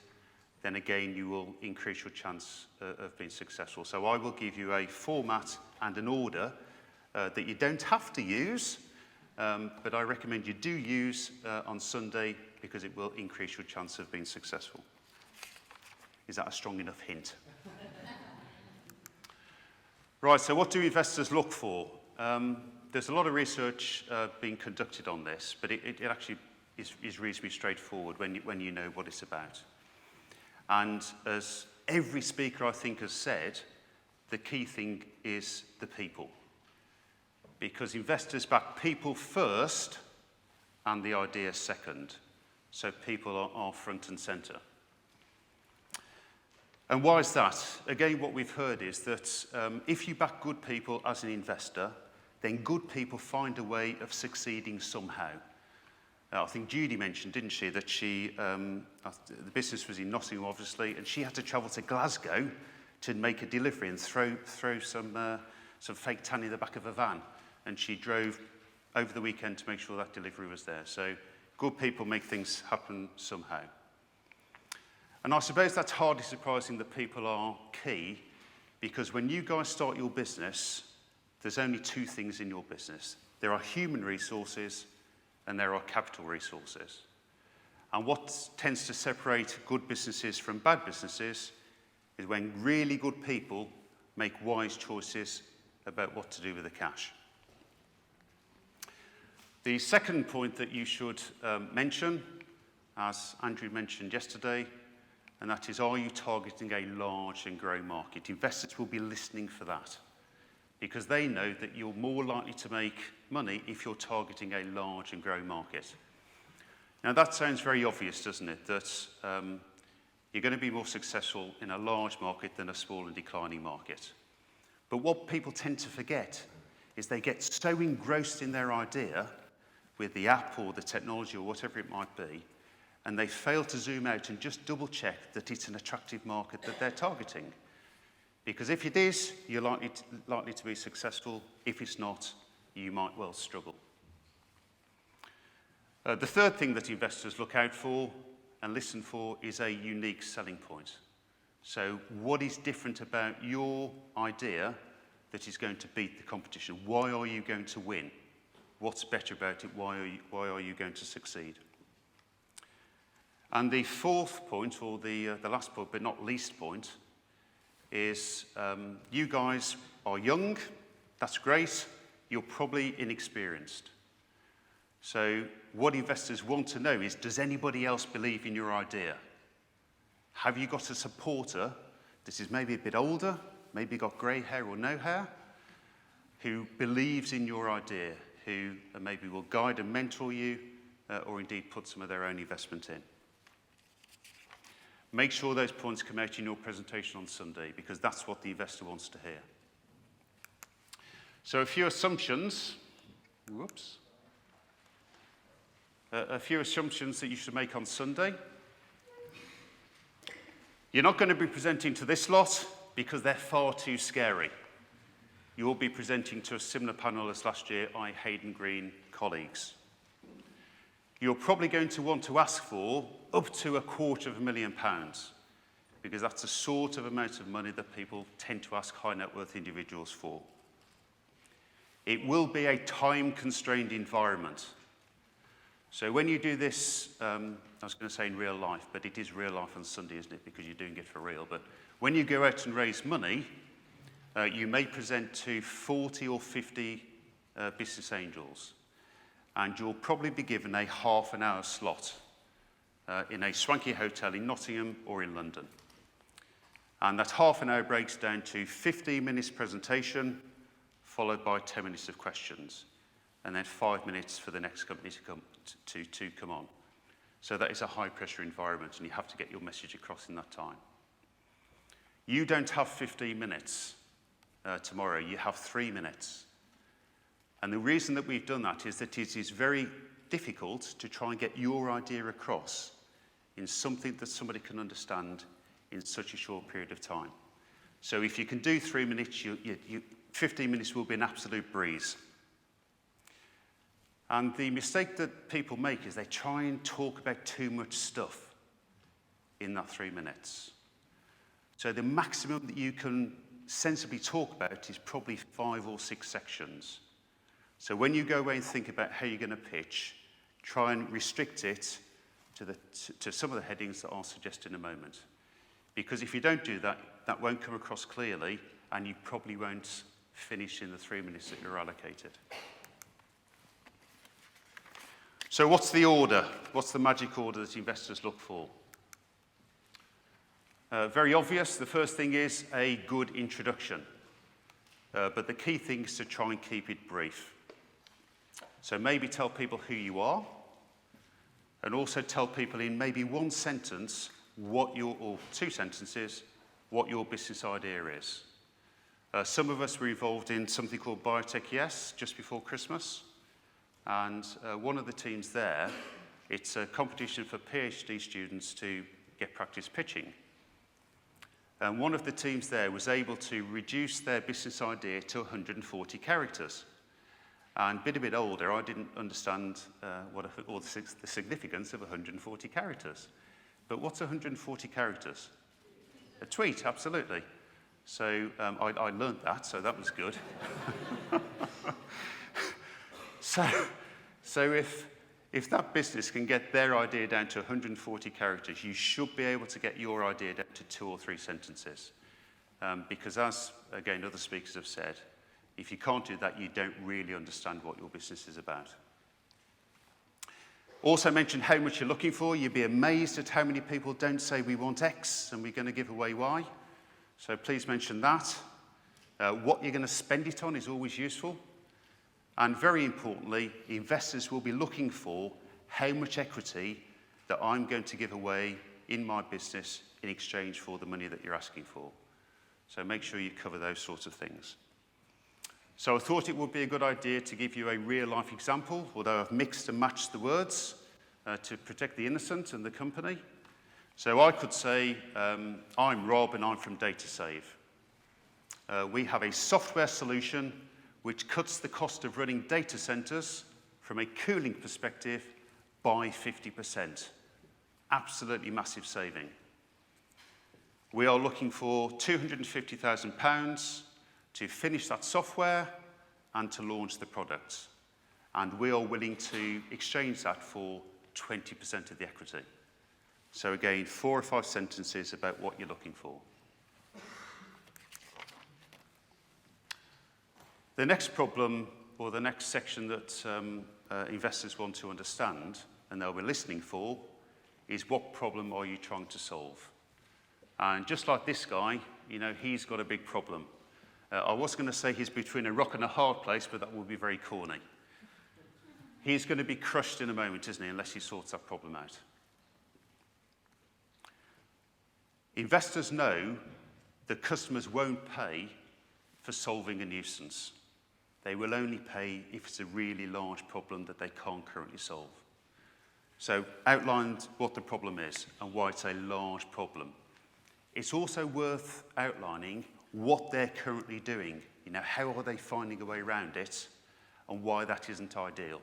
then again you will increase your chance of being successful. So I will give you a format and an order that you don't have to use, but I recommend you do use on Sunday because it will increase your chance of being successful. Is that a strong enough hint? Right, so what do investors look for? There's a lot of research being conducted on this, but it actually is reasonably straightforward when you know what it's about. And as every speaker, I think, has said, the key thing is the people. Because investors back people first and the idea second. So people are front and centre. And why is that? Again, what we've heard is that if you back good people as an investor, then good people find a way of succeeding somehow. I think Judy mentioned, didn't she, that the business was in Nottingham, obviously, and she had to travel to Glasgow to make a delivery and throw some fake tan in the back of a van. And she drove over the weekend to make sure that delivery was there. So good people make things happen somehow. And I suppose that's hardly surprising that people are key, because when you guys start your business, there's only two things in your business. There are human resources and there are capital resources. And what tends to separate good businesses from bad businesses is when really good people make wise choices about what to do with the cash. The second point that you should mention, as Andrew mentioned yesterday, and that is, are you targeting a large and growing market? Investors will be listening for that, because they know that you're more likely to make money if you're targeting a large and growing market. Now that sounds very obvious, doesn't it? That you're going to be more successful in a large market than a small and declining market. But what people tend to forget is they get so engrossed in their idea with the app or the technology or whatever it might be, and they fail to zoom out and just double check that it's an attractive market that they're targeting. Because if it is, you're likely to be successful. If it's not, you might well struggle. The third thing that investors look out for and listen for is a unique selling point. So what is different about your idea that is going to beat the competition? Why are you going to win? What's better about it? Why are you going to succeed? And the fourth point, or the last point, but not least point, is you guys are young. That's great. You're probably inexperienced. So what investors want to know is, does anybody else believe in your idea? Have you got a supporter that is maybe a bit older, maybe got grey hair or no hair, who believes in your idea, who maybe will guide and mentor you, or indeed put some of their own investment in? Make sure those points come out in your presentation on Sunday, because that's what the investor wants to hear. So a few assumptions. Whoops. A few assumptions that you should make on Sunday. You're not going to be presenting to this lot because they're far too scary. You will be presenting to a similar panel as last year, i.e. Hayden Green colleagues. You're probably going to want to ask for up to £250,000, because that's the sort of amount of money that people tend to ask high net worth individuals for. It will be a time-constrained environment. So when you do this, I was going to say in real life, but it is real life on Sunday, isn't it? Because you're doing it for real. But when you go out and raise money, you may present to 40 or 50 business angels. And you'll probably be given a half-an-hour slot in a swanky hotel in Nottingham or in London. And that half an hour breaks down to 15 minutes presentation, followed by 10 minutes of questions, and then 5 minutes for the next company to come on. So that is a high-pressure environment, and you have to get your message across in that time. You don't have 15 minutes tomorrow. You have 3 minutes. And the reason that we've done that is that it is very difficult to try and get your idea across in something that somebody can understand in such a short period of time. So if you can do 3 minutes, 15 minutes will be an absolute breeze. And the mistake that people make is they try and talk about too much stuff in that 3 minutes. So the maximum that you can sensibly talk about is probably 5 or 6 sections. So when you go away and think about how you're going to pitch, try and restrict it to some of the headings that I'll suggest in a moment. Because if you don't do that, that won't come across clearly, and you probably won't finish in the 3 minutes that you're allocated. So what's the order? What's the magic order that investors look for? Very obvious. The first thing is a good introduction. But the key thing is to try and keep it brief. So maybe tell people who you are, and also tell people in maybe one sentence or 2 sentences, what your business idea is. Some of us were involved in something called Biotech Yes just before Christmas. And one of the teams there, it's a competition for PhD students to get practice pitching. And one of the teams there was able to reduce their business idea to 140 characters. And being a bit older, I didn't understand the significance of 140 characters. But what's 140 characters? A tweet, absolutely. So I learned that, so that was good. So if that business can get their idea down to 140 characters, you should be able to get your idea down to 2 or 3 sentences. Because as, again, other speakers have said, if you can't do that, you don't really understand what your business is about. Also mention how much you're looking for. You'd be amazed at how many people don't say we want X and we're going to give away Y. So please mention that. What you're going to spend it on is always useful. And very importantly, investors will be looking for how much equity that I'm going to give away in my business in exchange for the money that you're asking for. So make sure you cover those sorts of things. So I thought it would be a good idea to give you a real-life example, although I've mixed and matched the words to protect the innocent and the company. So I could say, I'm Rob and I'm from DataSave. We have a software solution which cuts the cost of running data centers from a cooling perspective by 50%. Absolutely massive saving. We are looking for £250,000 to finish that software and to launch the product. And we are willing to exchange that for 20% of the equity. So again, 4 or 5 sentences about what you're looking for. The next problem, or the next section that investors want to understand, and they'll be listening for, is what problem are you trying to solve? And just like this guy, he's got a big problem. I was going to say he's between a rock and a hard place, but that would be very corny. He's going to be crushed in a moment, isn't he, unless he sorts that problem out. Investors know that customers won't pay for solving a nuisance. They will only pay if it's a really large problem that they can't currently solve. So outlined what the problem is and why it's a large problem. It's also worth outlining what they're currently doing. How are they finding a way around it and why that isn't ideal.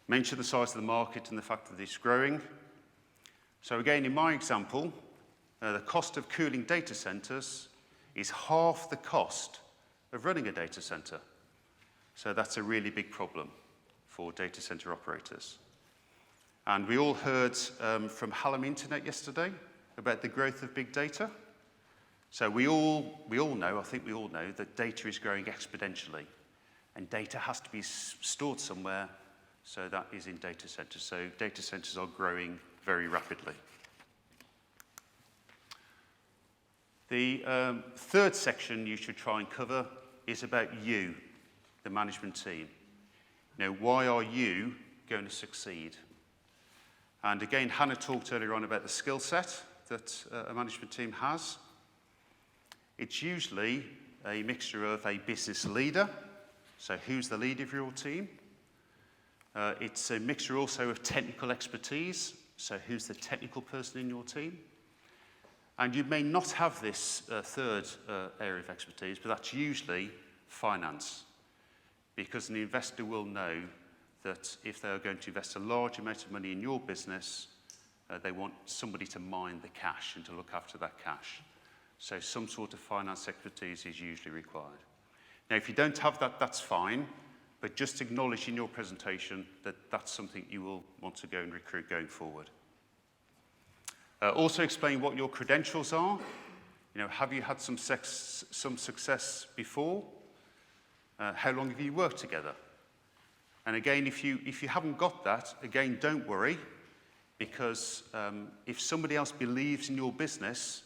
Mention the size of the market and the fact that it's growing. So again, in my example, the cost of cooling data centers is half the cost of running a data center. So that's a really big problem for data center operators. And we all heard from Hallam Internet yesterday about the growth of big data. So we all know, I think we all know, that data is growing exponentially. And data has to be stored somewhere, so that is in data centers. So data centers are growing very rapidly. The third section you should try and cover is about you, the management team. Why are you going to succeed? And again, Hannah talked earlier on about the skill set that a management team has. It's usually a mixture of a business leader, so who's the leader of your team? It's a mixture also of technical expertise, so who's the technical person in your team? And you may not have this third area of expertise, but that's usually finance. Because an investor will know that if they are going to invest a large amount of money in your business, they want somebody to mind the cash and to look after that cash. So some sort of finance expertise is usually required. Now, if you don't have that, that's fine, but just acknowledge in your presentation that that's something you will want to go and recruit going forward. Also explain what your credentials are. You know, have you had some success before? How long have you worked together? And again, if you haven't got that, again, don't worry, because if somebody else believes in your business,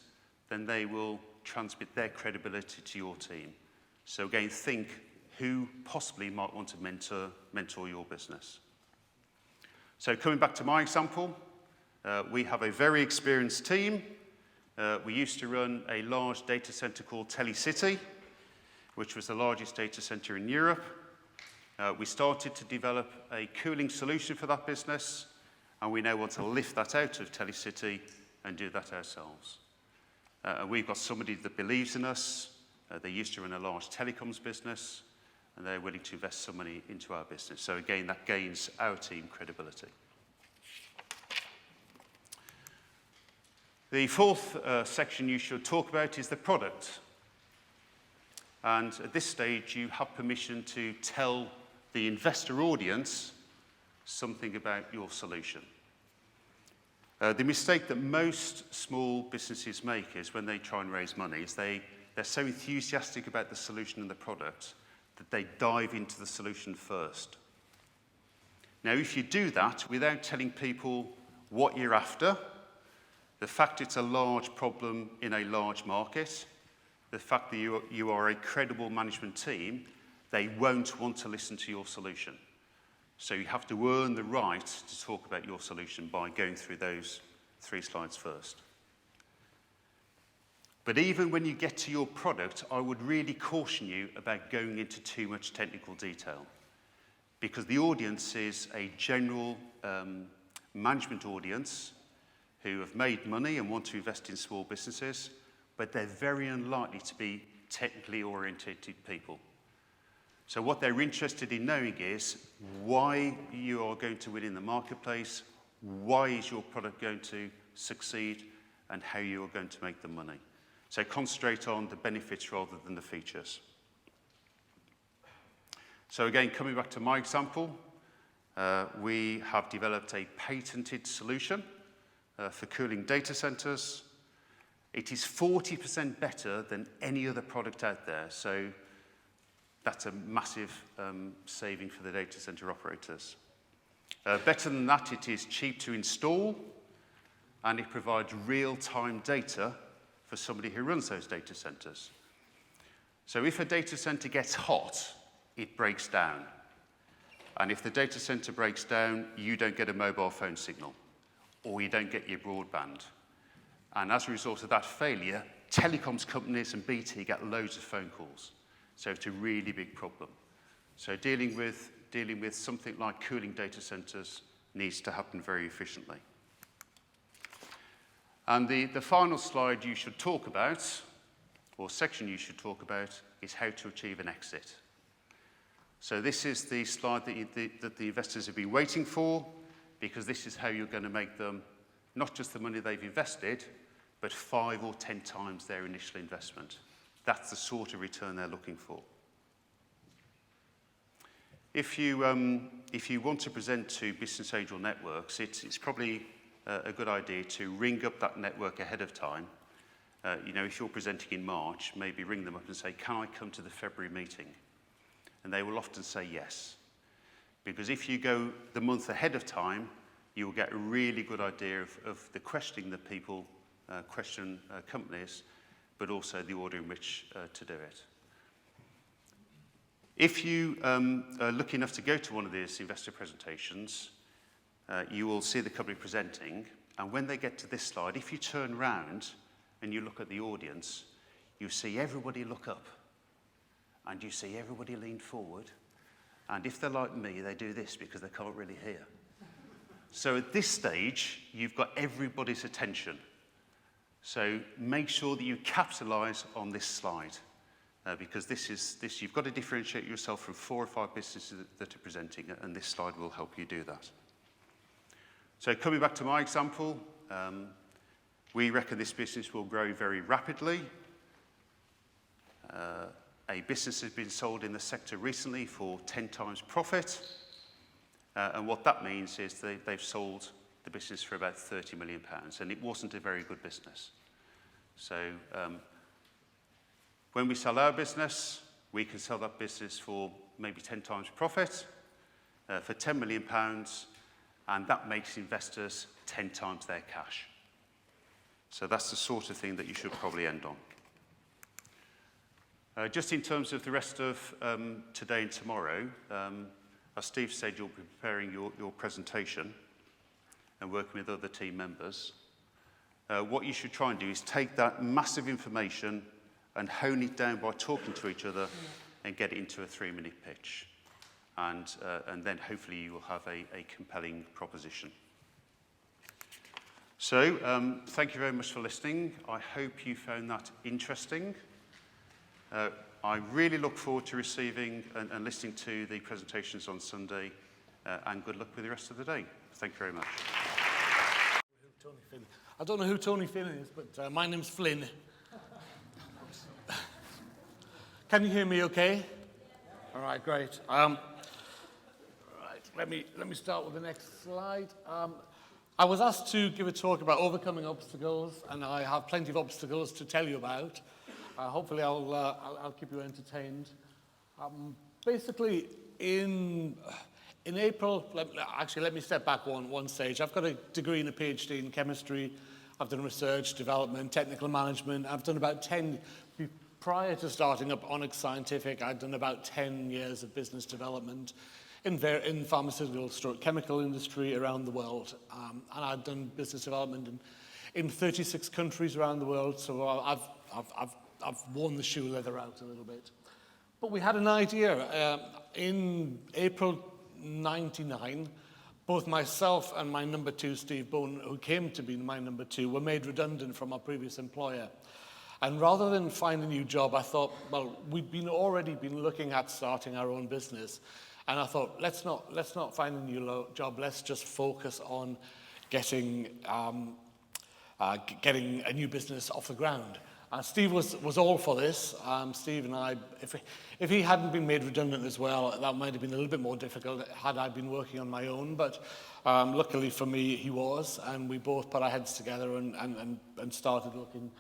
then they will transmit their credibility to your team. So again, think who possibly might want to mentor your business. So coming back to my example, we have a very experienced team. We used to run a large data center called TeleCity, which was the largest data center in Europe. We started to develop a cooling solution for that business, and we now want to lift that out of TeleCity and do that ourselves. We've got somebody that believes in us. They used to run a large telecoms business, and they're willing to invest some money into our business. So again, that gains our team credibility. The fourth section you should talk about is the product. And at this stage, you have permission to tell the investor audience something about your solution. The mistake that most small businesses make is when they try and raise money is they're so enthusiastic about the solution and the product that they dive into the solution first. Now, if you do that without telling people what you're after, the fact it's a large problem in a large market, the fact that you are a credible management team, they won't want to listen to your solution. So you have to earn the right to talk about your solution by going through those 3 slides first. But even when you get to your product, I would really caution you about going into too much technical detail, because the audience is a general management audience who have made money and want to invest in small businesses, but they're very unlikely to be technically oriented people. So what they're interested in knowing is why you are going to win in the marketplace, why is your product going to succeed, and how you are going to make the money. So concentrate on the benefits rather than the features. So again, coming back to my example, we have developed a patented solution for cooling data centers. It is 40% better than any other product out there. So that's a massive saving for the data center operators. Better than that, it is cheap to install, and it provides real-time data for somebody who runs those data centers. So if a data center gets hot, it breaks down. And if the data center breaks down, you don't get a mobile phone signal, or you don't get your broadband. And as a result of that failure, telecoms companies and BT get loads of phone calls. So it's a really big problem. So dealing with something like cooling data centers needs to happen very efficiently. And the final slide you should talk about, or section you should talk about, is how to achieve an exit. So this is the slide that the investors have been waiting for, because this is how you're going to make them not just the money they've invested, but 5 or 10 times their initial investment. That's the sort of return they're looking for. If you want to present to business angel networks, it's probably a good idea to ring up that network ahead of time. If you're presenting in March, maybe ring them up and say, can I come to the February meeting? And they will often say yes. Because if you go the month ahead of time, you will get a really good idea of the questioning that people question companies, but also the order in which to do it. If you are lucky enough to go to one of these investor presentations, you will see the company presenting, and when they get to this slide, if you turn round and you look at the audience, you see everybody look up, and you see everybody lean forward, and if they're like me, they do this because they can't really hear. So at this stage, you've got everybody's attention. So make sure that you capitalise on this slide, because you've got to differentiate yourself from 4 or 5 businesses that are presenting, and this slide will help you do that. So coming back to my example, we reckon this business will grow very rapidly. A business has been sold in the sector recently for 10 times profit, and what that means is they've sold the business for about £30 million, and it wasn't a very good business. So when we sell our business, we can sell that business for maybe 10 times profit, for £10 million, and that makes investors 10 times their cash. So that's the sort of thing that you should probably end on. Just in terms of the rest of today and tomorrow, as Steve said, you'll be preparing your presentation and working with other team members. What you should try and do is take that massive information and hone it down by talking to each other and get it into a 3-minute pitch. And then hopefully you will have a compelling proposition. So thank you very much for listening. I hope you found that interesting. I really look forward to receiving and listening to the presentations on Sunday, and good luck with the rest of the day. Thank you very much. I don't know who Tony Finn is, but my name's Flynn. Can you hear me okay? All right, great. Right, let me start with the next slide. I was asked to give a talk about overcoming obstacles, and I have plenty of obstacles to tell you about. Hopefully I'll keep you entertained. Basically, in April, let me step back one stage. I've got a degree and a PhD in chemistry. I've done research, development, technical management. I've done about 10, prior to starting up Onyx Scientific, I'd done about 10 years of business development in pharmaceutical chemical industry around the world. And I've done business development in 36 countries around the world, so I've worn the shoe leather out a little bit. But we had an idea. In April '99, both myself and my number 2, Steve Bone, who came to be my number 2, were made redundant from our previous employer. And rather than find a new job, I thought, well, we'd already been looking at starting our own business. And I thought, let's not find a new job. Let's just focus on getting a new business off the ground. Steve was all for this. Steve and I, if he hadn't been made redundant as well, that might have been a little bit more difficult had I been working on my own. But luckily for me, he was, and we both put our heads together and started looking.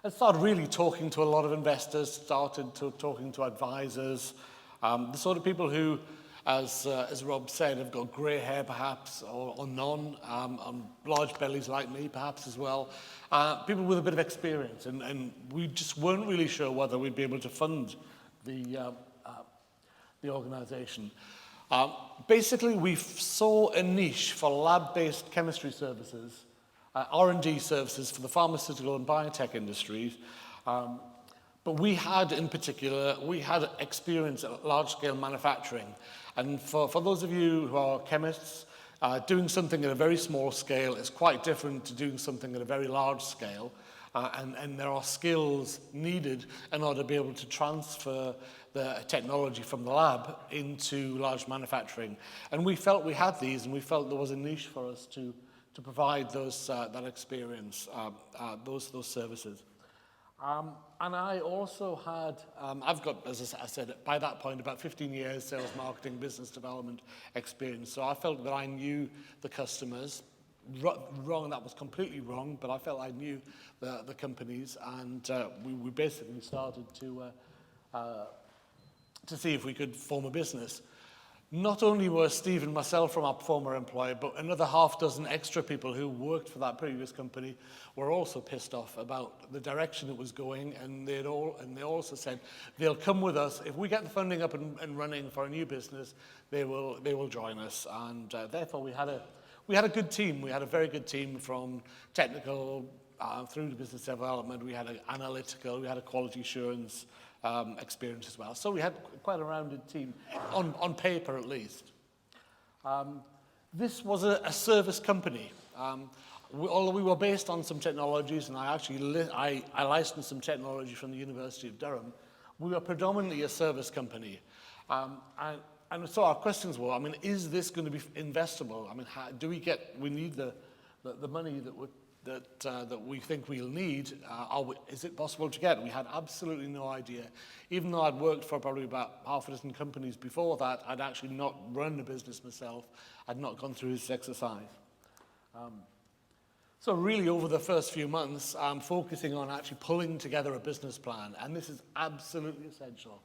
And started really talking to a lot of investors, started talking to advisors, the sort of people who, as Rob said, have got grey hair perhaps, or none, large bellies like me perhaps as well, people with a bit of experience, and we just weren't really sure whether we'd be able to fund the organisation. Basically, we saw a niche for lab-based chemistry services, R&D services for the pharmaceutical and biotech industries. But we had, in particular, experience at large-scale manufacturing. And for those of you who are chemists, doing something at a very small scale is quite different to doing something at a very large scale. And there are skills needed in order to be able to transfer the technology from the lab into large manufacturing. And we felt we had these, and we felt there was a niche for us to provide that experience, those services. And I also had, I've got, as I said, by that point, about 15 years sales, marketing, business development experience. So I felt that I knew the customers. Wrong, that was completely wrong, but I felt I knew the companies, and we basically started to see if we could form a business. Not only were Steve and myself from our former employer, but another half dozen extra people who worked for that previous company were also pissed off about the direction it was going, and they also said they'll come with us if we get the funding up and running for a new business. They will join us, and therefore we had a good team. We had a very good team from technical through to business development. We had an analytical, we had a quality assurance experience as well. So we had quite a rounded team, on paper at least. This was a service company. although we were based on some technologies, and I actually I licensed some technology from the University of Durham, we were predominantly a service company. And so our questions were, I mean, is this going to be investable? I mean, do we need the money that we think we'll need? Is it possible to get? We had absolutely no idea. Even though I'd worked for probably about half a dozen companies before that, I'd actually not run a business myself. I'd not gone through this exercise. So really over the first few months, I'm focusing on actually pulling together a business plan, and this is absolutely essential.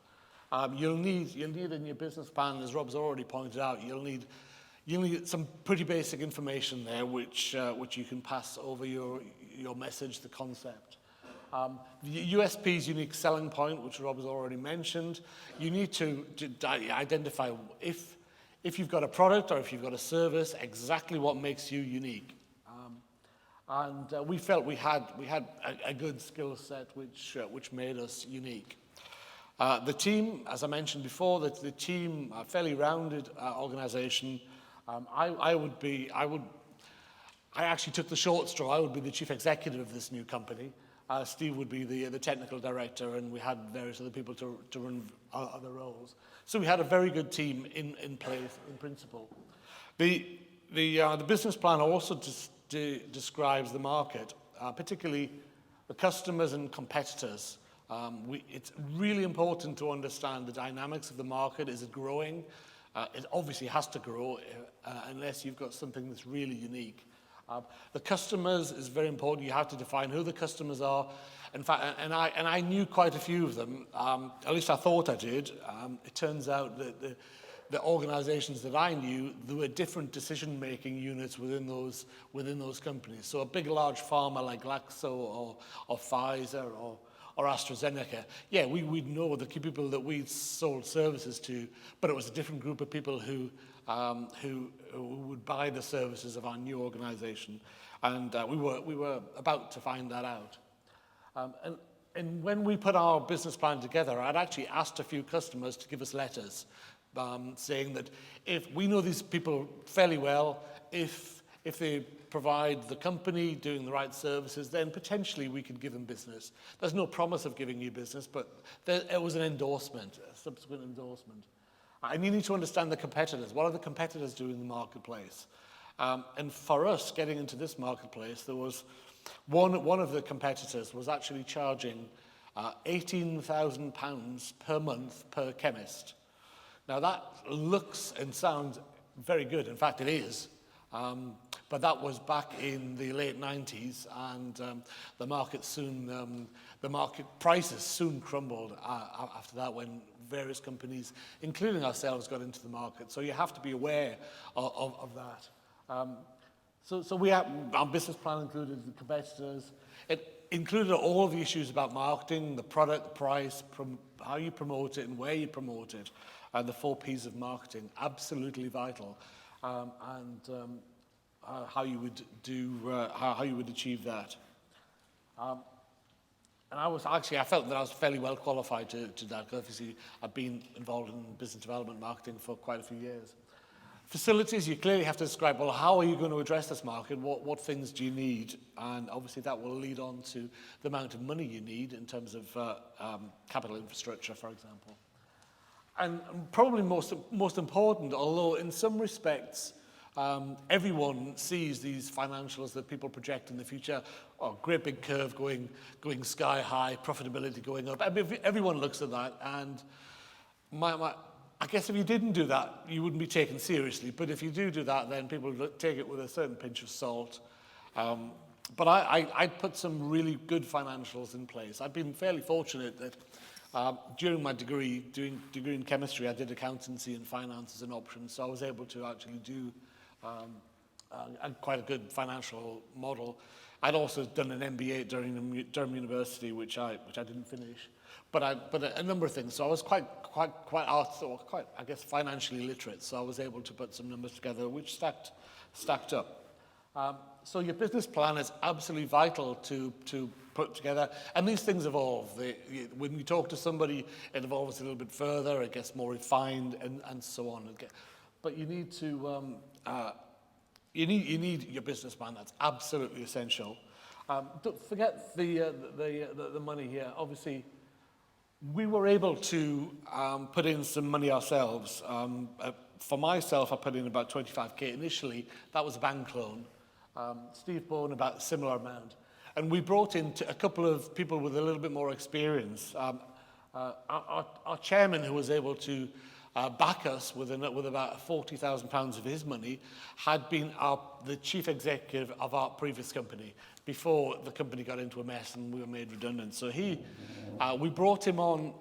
You'll need in your business plan, as Rob's already pointed out, you'll need some pretty basic information there, which you can pass over your message, the concept. The USP's unique selling point, which Rob has already mentioned. You need to identify if you've got a product or if you've got a service, exactly what makes you unique. And we felt we had a good skill set which made us unique. The team, as I mentioned before, the team, a fairly rounded organization. I actually took the short straw. I would be the chief executive of this new company. Steve would be the technical director, and we had various other people to run other roles. So we had a very good team in place, in principle. The business plan also describes the market, particularly the customers and competitors. It's really important to understand the dynamics of the market. Is it growing? It obviously has to grow unless you've got something that's really unique. The customers is very important. You have to define who the customers are. In fact, and I knew quite a few of them. At least I thought I did. It turns out that the organizations that I knew, there were different decision-making units within those companies. So a big, large pharma like Glaxo or Pfizer or AstraZeneca, yeah, we'd know the key people that we'd sold services to, but it was a different group of people who would buy the services of our new organization. And we were about to find that out. And when we put our business plan together, I'd actually asked a few customers to give us letters saying that if we know these people fairly well, if they provide the company doing the right services, then potentially we could give them business. There's no promise of giving you business, but it was an endorsement, a subsequent endorsement. And you need to understand the competitors. What are the competitors doing in the marketplace? And for us, getting into this marketplace, there was one of the competitors was actually charging £18,000 per month per chemist. Now that looks and sounds very good. In fact, it is. But that was back in the late 90s, and the market prices soon crumbled after that when various companies, including ourselves, got into the market. So you have to be aware of that. So our business plan included the competitors. It included all of the issues about marketing, the product, the price, how you promote it and where you promote it, and the 4 Ps of marketing, absolutely vital. How you would how you would achieve that. And I felt that I was fairly well qualified to that, because obviously I've been involved in business development marketing for quite a few years. Facilities, you clearly have to describe, well, how are you going to address this market? What things do you need? And obviously that will lead on to the amount of money you need in terms of capital infrastructure, for example. And probably most important, although in some respects, everyone sees these financials that people project in the future. Oh, great big curve going sky high, profitability going up. I mean, everyone looks at that, and I guess if you didn't do that, you wouldn't be taken seriously. But if you do that, then people take it with a certain pinch of salt. But I put some really good financials in place. I've been fairly fortunate that during my degree in chemistry, I did accountancy and finance as an option, so I was able to actually do quite a good financial model. I'd also done an MBA at Durham University, which I didn't finish, but a number of things. So I was quite I guess financially literate. So I was able to put some numbers together, which stacked up. So your business plan is absolutely vital to put together, and these things evolve. When you talk to somebody, it evolves a little bit further. It gets more refined, and so on. But you need to you need your business plan. That's absolutely essential. Don't forget the money here. Obviously, we were able to put in some money ourselves. For myself, I put in about 25k initially. That was a bank loan. Steve Bourne, about a similar amount. And we brought in a couple of people with a little bit more experience. Our chairman, who was able to back us with about £40,000 of his money, had been the chief executive of our previous company before the company got into a mess and we were made redundant. So we brought him on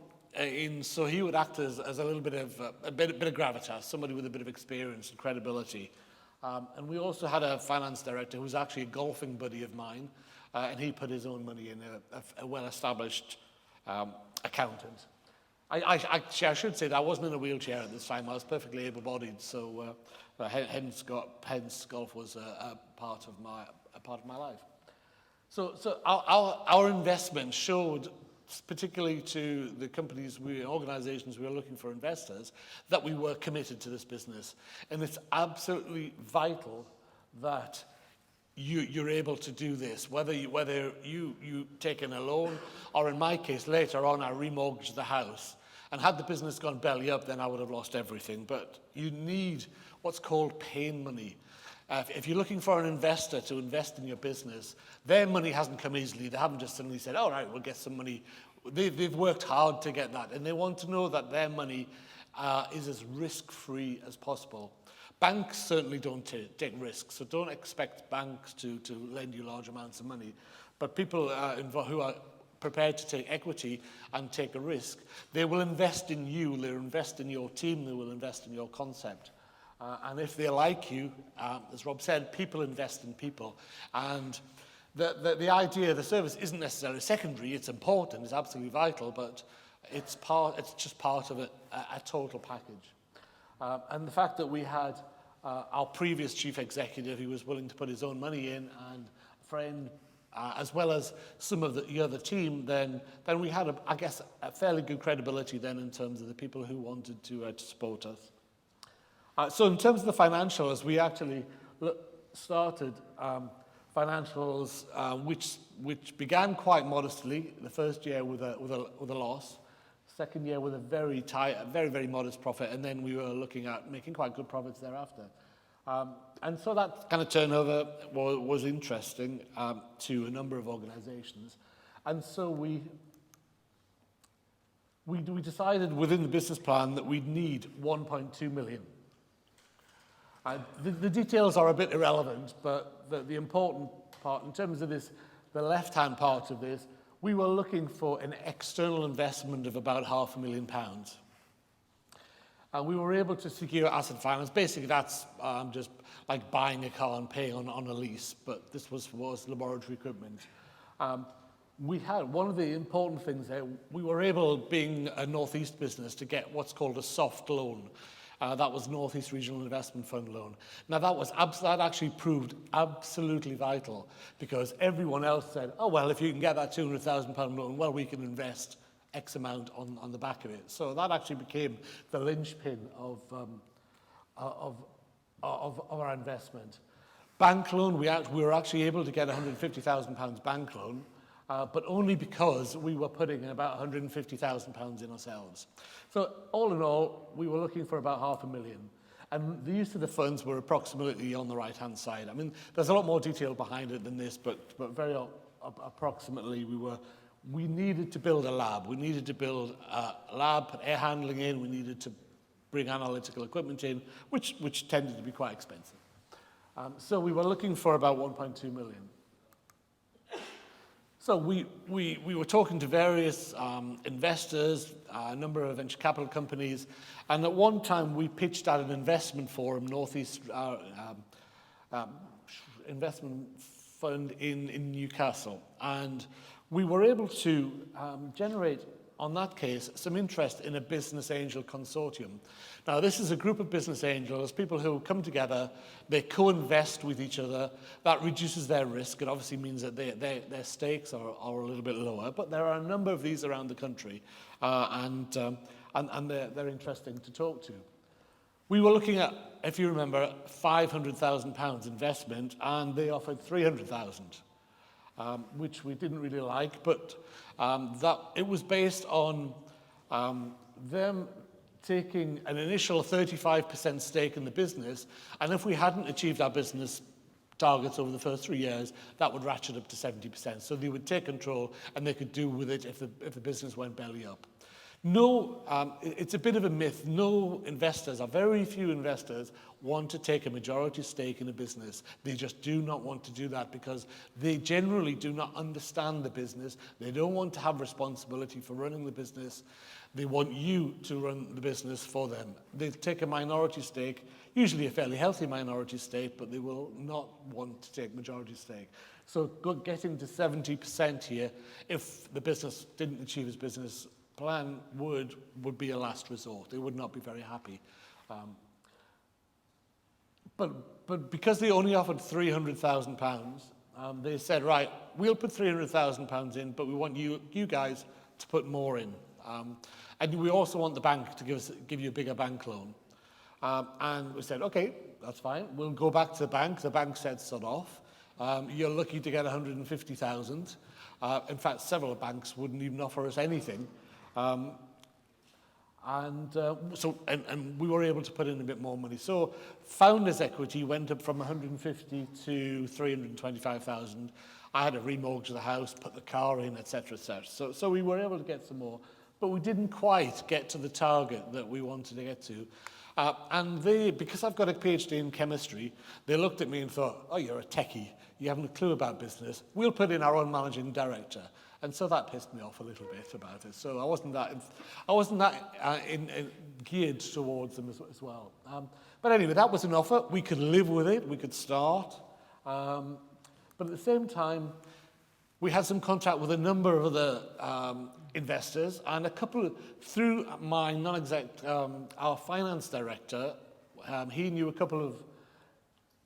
so he would act as a little bit of a bit of gravitas, somebody with a bit of experience and credibility. And we also had a finance director who was actually a golfing buddy of mine, and he put his own money in, a well-established accountant. I should say that I wasn't in a wheelchair at this time. I was perfectly able-bodied, so hence golf was a part of my life. So our investment showed, particularly to the organizations we were looking for investors, that we were committed to this business. And it's absolutely vital that you're able to do this, whether you take in a loan, or in my case, later on, I remortgaged the house. And had the business gone belly up, then I would have lost everything. But you need what's called pain money. If you're looking for an investor to invest in your business, their money hasn't come easily. They haven't just suddenly said, all right, we'll get some money. They've worked hard to get that, and they want to know that their money is as risk-free as possible. Banks certainly don't take risks, so don't expect banks to lend you large amounts of money. But people who are prepared to take equity and take a risk, they will invest in you, they'll invest in your team, they will invest in your concept. And if they like you, as Rob said, people invest in people. And the idea, the service isn't necessarily secondary, it's important, it's absolutely vital, but it's just part of a total package. And the fact that we had our previous chief executive who was willing to put his own money in, and a friend, as well as some of the other team, then we had, I guess, a fairly good credibility then in terms of the people who wanted to support us. So in terms of the financials, we actually started financials which began quite modestly. The first year with a loss, second year with a very very modest profit, and then we were looking at making quite good profits thereafter. And so that kind of turnover was interesting to a number of organizations. And so we decided within the business plan that we'd need 1.2 million. The details are a bit irrelevant, but the important part, in terms of this, the left-hand part of this, we were looking for an external investment of about £500,000. And we were able to secure asset finance. Basically, that's just like buying a car and paying on a lease, but this was laboratory equipment. We had, one of the important things there, we were able, being a Northeast business, to get what's called a soft loan. That was Northeast Regional Investment Fund loan. Now that actually proved absolutely vital, because everyone else said, oh well, if you can get that £200,000 loan, well, we can invest X amount on the back of it. So that actually became the linchpin of our investment. Bank loan, we were actually able to get £150,000 bank loan, but only because we were putting in about £150,000 in ourselves. So all in all, we were looking for about £500,000. And the use of the funds were approximately on the right-hand side. I mean, there's a lot more detail behind it than this, but very approximately we needed to build a lab. We needed to build a lab, put air handling in. We needed to bring analytical equipment in, which tended to be quite expensive. So we were looking for about 1.2 million. So we were talking to various investors, a number of venture capital companies, and at one time we pitched at an investment forum, Northeast Investment Fund in Newcastle, and we were able to generate, on that case, some interest in a business angel consortium. Now, this is a group of business angels, people who come together, they co-invest with each other. That reduces their risk. It obviously means that their stakes are a little bit lower, but there are a number of these around the country, and they're interesting to talk to. We were looking at, if you remember, £500,000 investment, and they offered 300,000, which we didn't really like, but that it was based on them taking an initial 35% stake in the business, and if we hadn't achieved our business targets over the first 3 years, that would ratchet up to 70%. So they would take control, and they could do with it if the business went belly up. No, it's a bit of a myth. No investors, or very few investors, want to take a majority stake in a business. They just do not want to do that because they generally do not understand the business. They don't want to have responsibility for running the business. They want you to run the business for them. They take a minority stake, usually a fairly healthy minority stake, but they will not want to take majority stake. So getting to 70% here, if the business didn't achieve its business plan, would be a last resort. They would not be very happy. But because they only offered £300,000, they said, right, we'll put £300,000 in, but we want you guys to put more in. And we also want the bank to give you a bigger bank loan. And we said, okay, that's fine. We'll go back to the bank. The bank said, sod off. You're lucky to get 150,000. In fact, several banks wouldn't even offer us anything. And we were able to put in a bit more money. So founders' equity went up from 150 to 325,000. I had to remortgage the house, put the car in, etc., etc. So we were able to get some more, but we didn't quite get to the target that we wanted to get to. And because I've got a PhD in chemistry, they looked at me and thought, oh, you're a techie. You haven't a clue about business. We'll put in our own managing director. And so that pissed me off a little bit about it. So I wasn't that geared towards them as well. But anyway, that was an offer. We could live with it. We could start. But at the same time, we had some contact with a number of other investors, and through my non-exec, our finance director, he knew a couple of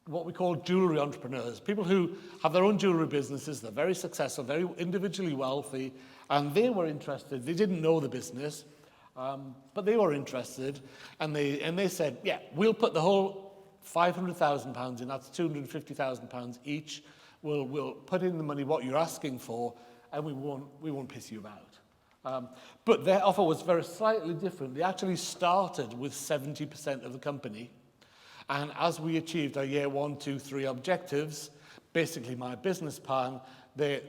what we call jewellery entrepreneurs, people who have their own jewellery businesses. They're very successful, very individually wealthy, and they were interested. They didn't know the business, but they were interested, and they said, yeah, we'll put the whole £500,000 in. That's £250,000 each. We'll put in the money what you're asking for, and we won't piss you about. But their offer was very slightly different. They actually started with 70% of the company. And as we achieved our year 1, 2, 3 objectives, basically my business plan, their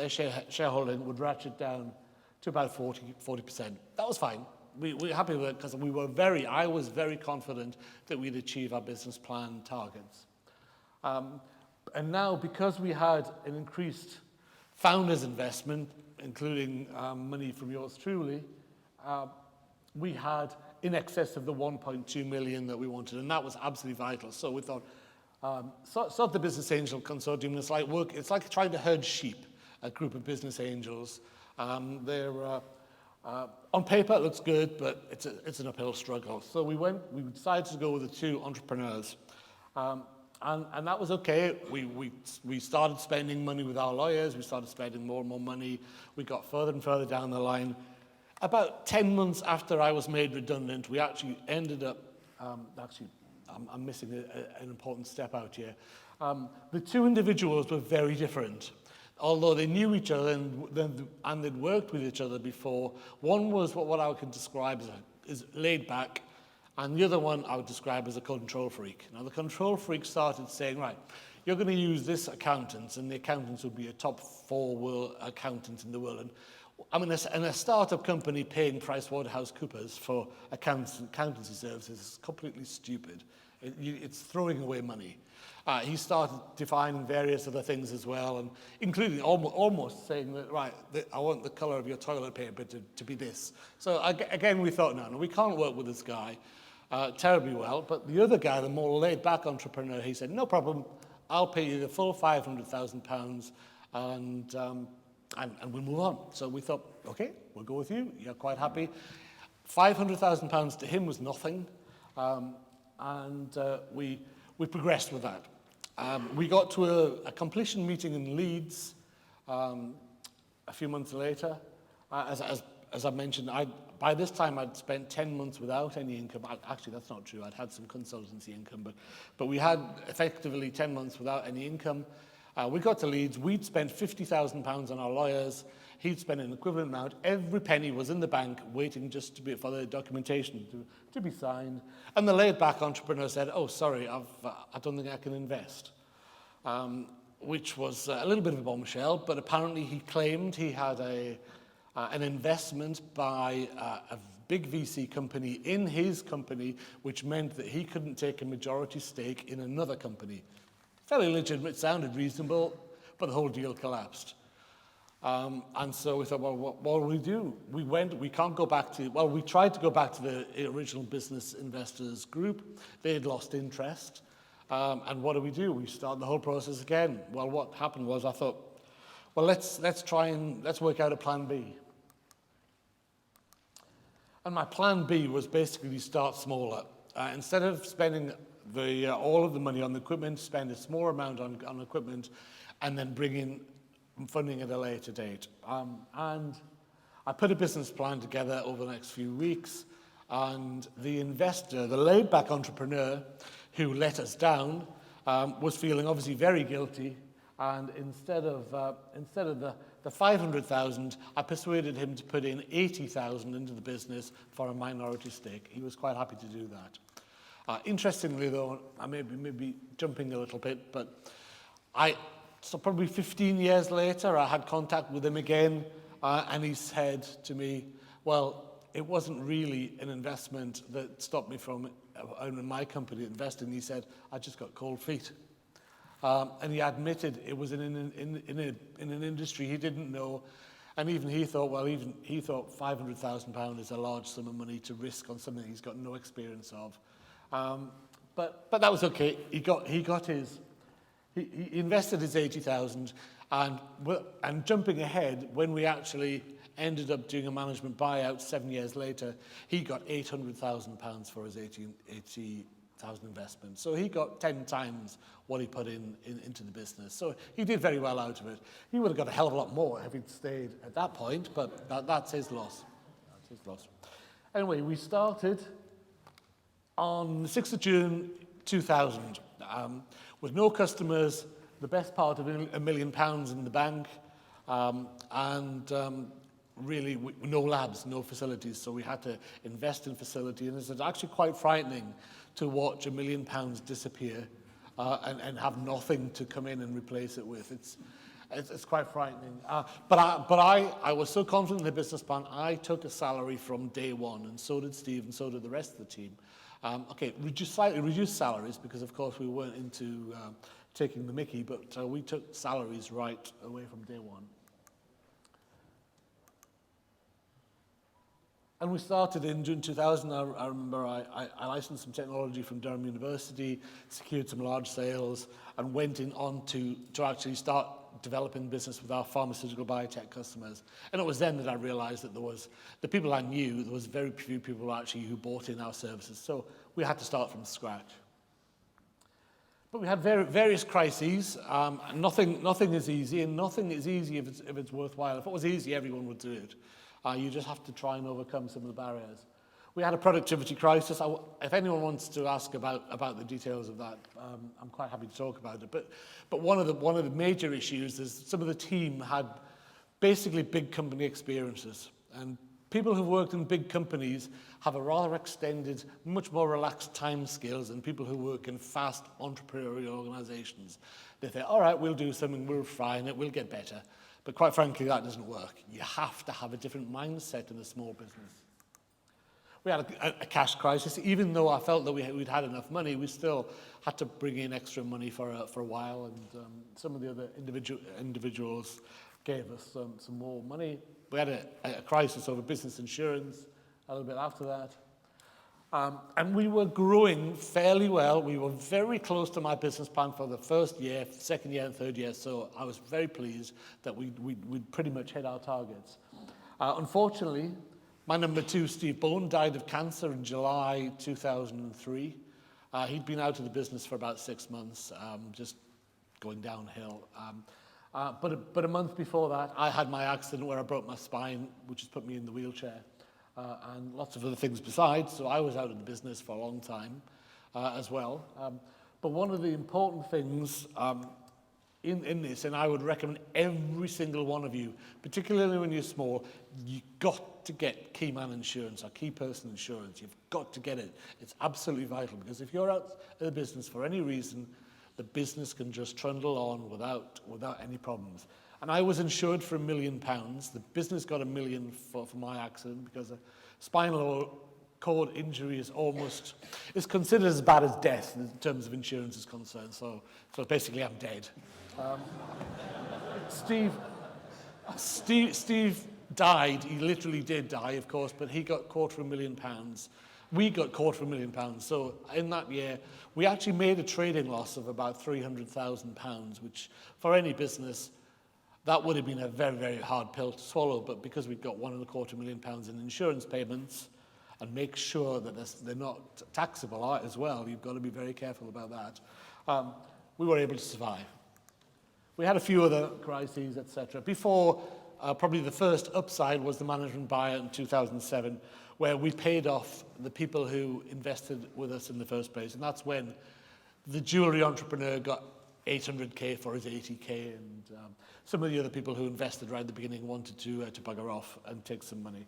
shareholding would ratchet down to about 40%. That was fine. We were happy with it because I was very confident that we'd achieve our business plan targets. And now, because we had an increased founders investment, including money from yours truly, we had in excess of the 1.2 million that we wanted, and that was absolutely vital. So we thought, sort the Business Angel Consortium, it's like trying to herd sheep, a group of business angels. On paper it looks good, but it's an uphill struggle. So we decided to go with the 2 entrepreneurs. And that was okay. We started spending money with our lawyers. We started spending more and more money. We got further and further down the line. About 10 months after I was made redundant, we actually ended up, I'm missing an important step out here. The 2 individuals were very different. Although they knew each other and they'd worked with each other before, one was what I could describe as laid back, and the other one I would describe as a control freak. Now, the control freak started saying, right, you're going to use this accountant, and the accountants would be a top 4 accountants in the world. And I mean, a startup company paying PricewaterhouseCoopers for accountancy services is completely stupid. It's throwing away money. He started defining various other things as well, and including almost saying that, right, I want the colour of your toilet paper to be this. So again, we thought, no, we can't work with this guy terribly well. But the other guy, the more laid-back entrepreneur, he said, no problem, I'll pay you the full £500,000, and we'll move on. So we thought, okay, we'll go with you. You're quite happy. £500,000 to him was nothing, and we progressed with that. We got to a completion meeting in Leeds a few months later. As I mentioned, by this time I'd spent 10 months without any income. Actually, that's not true. I'd had some consultancy income, but we had effectively 10 months without any income. We got to Leeds. We'd spent £50,000 on our lawyers. He'd spent an equivalent amount. Every penny was in the bank waiting just for the documentation to be signed. And the laid-back entrepreneur said, oh, sorry, I don't think I can invest. Which was a little bit of a bombshell, but apparently he claimed he had an investment by a big VC company in his company, which meant that he couldn't take a majority stake in another company. Fairly legitimate, sounded reasonable, but the whole deal collapsed. And so we thought, well, what will we do? We can't go back to, well, we tried to go back to the original business investors group. They had lost interest. And what do? We start the whole process again. Well, what happened was I thought, well, let's work out a plan B. And my plan B was basically start smaller. Instead of spending all of the money on the equipment, spend a small amount on equipment, and then bring in funding at a later date. And I put a business plan together over the next few weeks, and the investor, the laid-back entrepreneur who let us down, was feeling obviously very guilty, and instead of the 500,000, I persuaded him to put in 80,000 into the business for a minority stake. He was quite happy to do that. Interestingly, though, I may be jumping a little bit, but so probably 15 years later, I had contact with him again, and he said to me, well, it wasn't really an investment that stopped me from owning my company investing. He said, I just got cold feet. And he admitted it was in an industry he didn't know. And even he thought, £500,000 is a large sum of money to risk on something he's got no experience of. But that was okay. He invested his 80,000, and jumping ahead, when we actually ended up doing a management buyout 7 years later, he got £800,000 for his 80,000 investment. So he got 10 times what he put into the business. So he did very well out of it. He would have got a hell of a lot more if he'd stayed at that point, but that's his loss. That's his loss. Anyway, we started on the 6th of June 2000 with no customers, the best part of £1 million in the bank, and really no labs, no facilities, so we had to invest in facility, and it's actually quite frightening to watch £1 million disappear and have nothing to come in and replace it with. It's quite frightening. But I was so confident in the business plan, I took a salary from day one, and so did Steve, and so did the rest of the team. Slightly reduced salaries because, of course, we weren't into taking the mickey, but we took salaries right away from day one. And we started in June 2000. I remember I licensed some technology from Durham University, secured some large sales, and went on to actually start developing business with our pharmaceutical biotech customers. And it was then that I realized that the people I knew, there was very few people actually who bought in our services. So we had to start from scratch. But we had various crises. Nothing is easy, and nothing is easy if it's worthwhile. If it was easy, everyone would do it. You just have to try and overcome some of the barriers. We had a productivity crisis. If anyone wants to ask about the details of that, I'm quite happy to talk about it. But one of the major issues is some of the team had basically big company experiences. And people who've worked in big companies have a rather extended, much more relaxed time scales than people who work in fast entrepreneurial organizations. They say, all right, we'll do something, we'll refine it, we'll get better. But quite frankly, that doesn't work. You have to have a different mindset in a small business. We had a cash crisis. Even though I felt that we'd had enough money, we still had to bring in extra money for a while, and some of the other individuals gave us some more money. We had a crisis over business insurance a little bit after that. And we were growing fairly well. We were very close to my business plan for the first year, second year, and third year. So I was very pleased that we'd pretty much hit our targets. Unfortunately, my number two, Steve Bone, died of cancer in July 2003. He'd been out of the business for about 6 months, just going downhill. But a month before that, I had my accident where I broke my spine, which has put me in the wheelchair. and lots of other things besides. So I was out of the business for a long time as well. But one of the important things in this, and I would recommend every single one of you, particularly when you're small, you've got to get key man insurance or key person insurance. You've got to get it. It's absolutely vital, because if you're out of the business for any reason, the business can just trundle on without any problems. And I was insured for £1 million. The business got £1 million for my accident, because a spinal cord injury is considered as bad as death in terms of insurance is concerned. So basically I'm dead. Steve died. He literally did die, of course, but he got £250,000. We got £250,000. So in that year, we actually made a trading loss of about £300,000, which for any business, that would have been a very, very hard pill to swallow. But because we got £1.25 million in insurance payments, and make sure that they're not taxable as well, you've got to be very careful about that, we were able to survive. We had a few other crises, etc. Before, probably the first upside was the management buyout in 2007, where we paid off the people who invested with us in the first place. And that's when the jewelry entrepreneur got 800k for his 80k, and some of the other people who invested right at the beginning wanted to bugger off and take some money.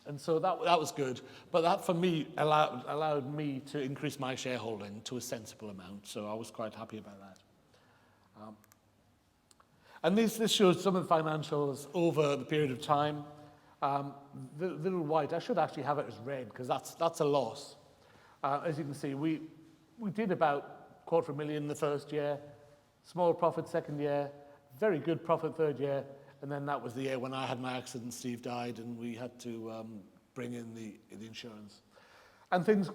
And so that was good. But that, for me, allowed me to increase my shareholding to a sensible amount. So I was quite happy about that. And this shows some of the financials over the period of time. The little white, I should actually have it as red, because that's a loss. As you can see, we did about $250,000 the first year, small profit second year, very good profit third year, and then that was the year when I had my accident, Steve died, and we had to bring in the insurance. And things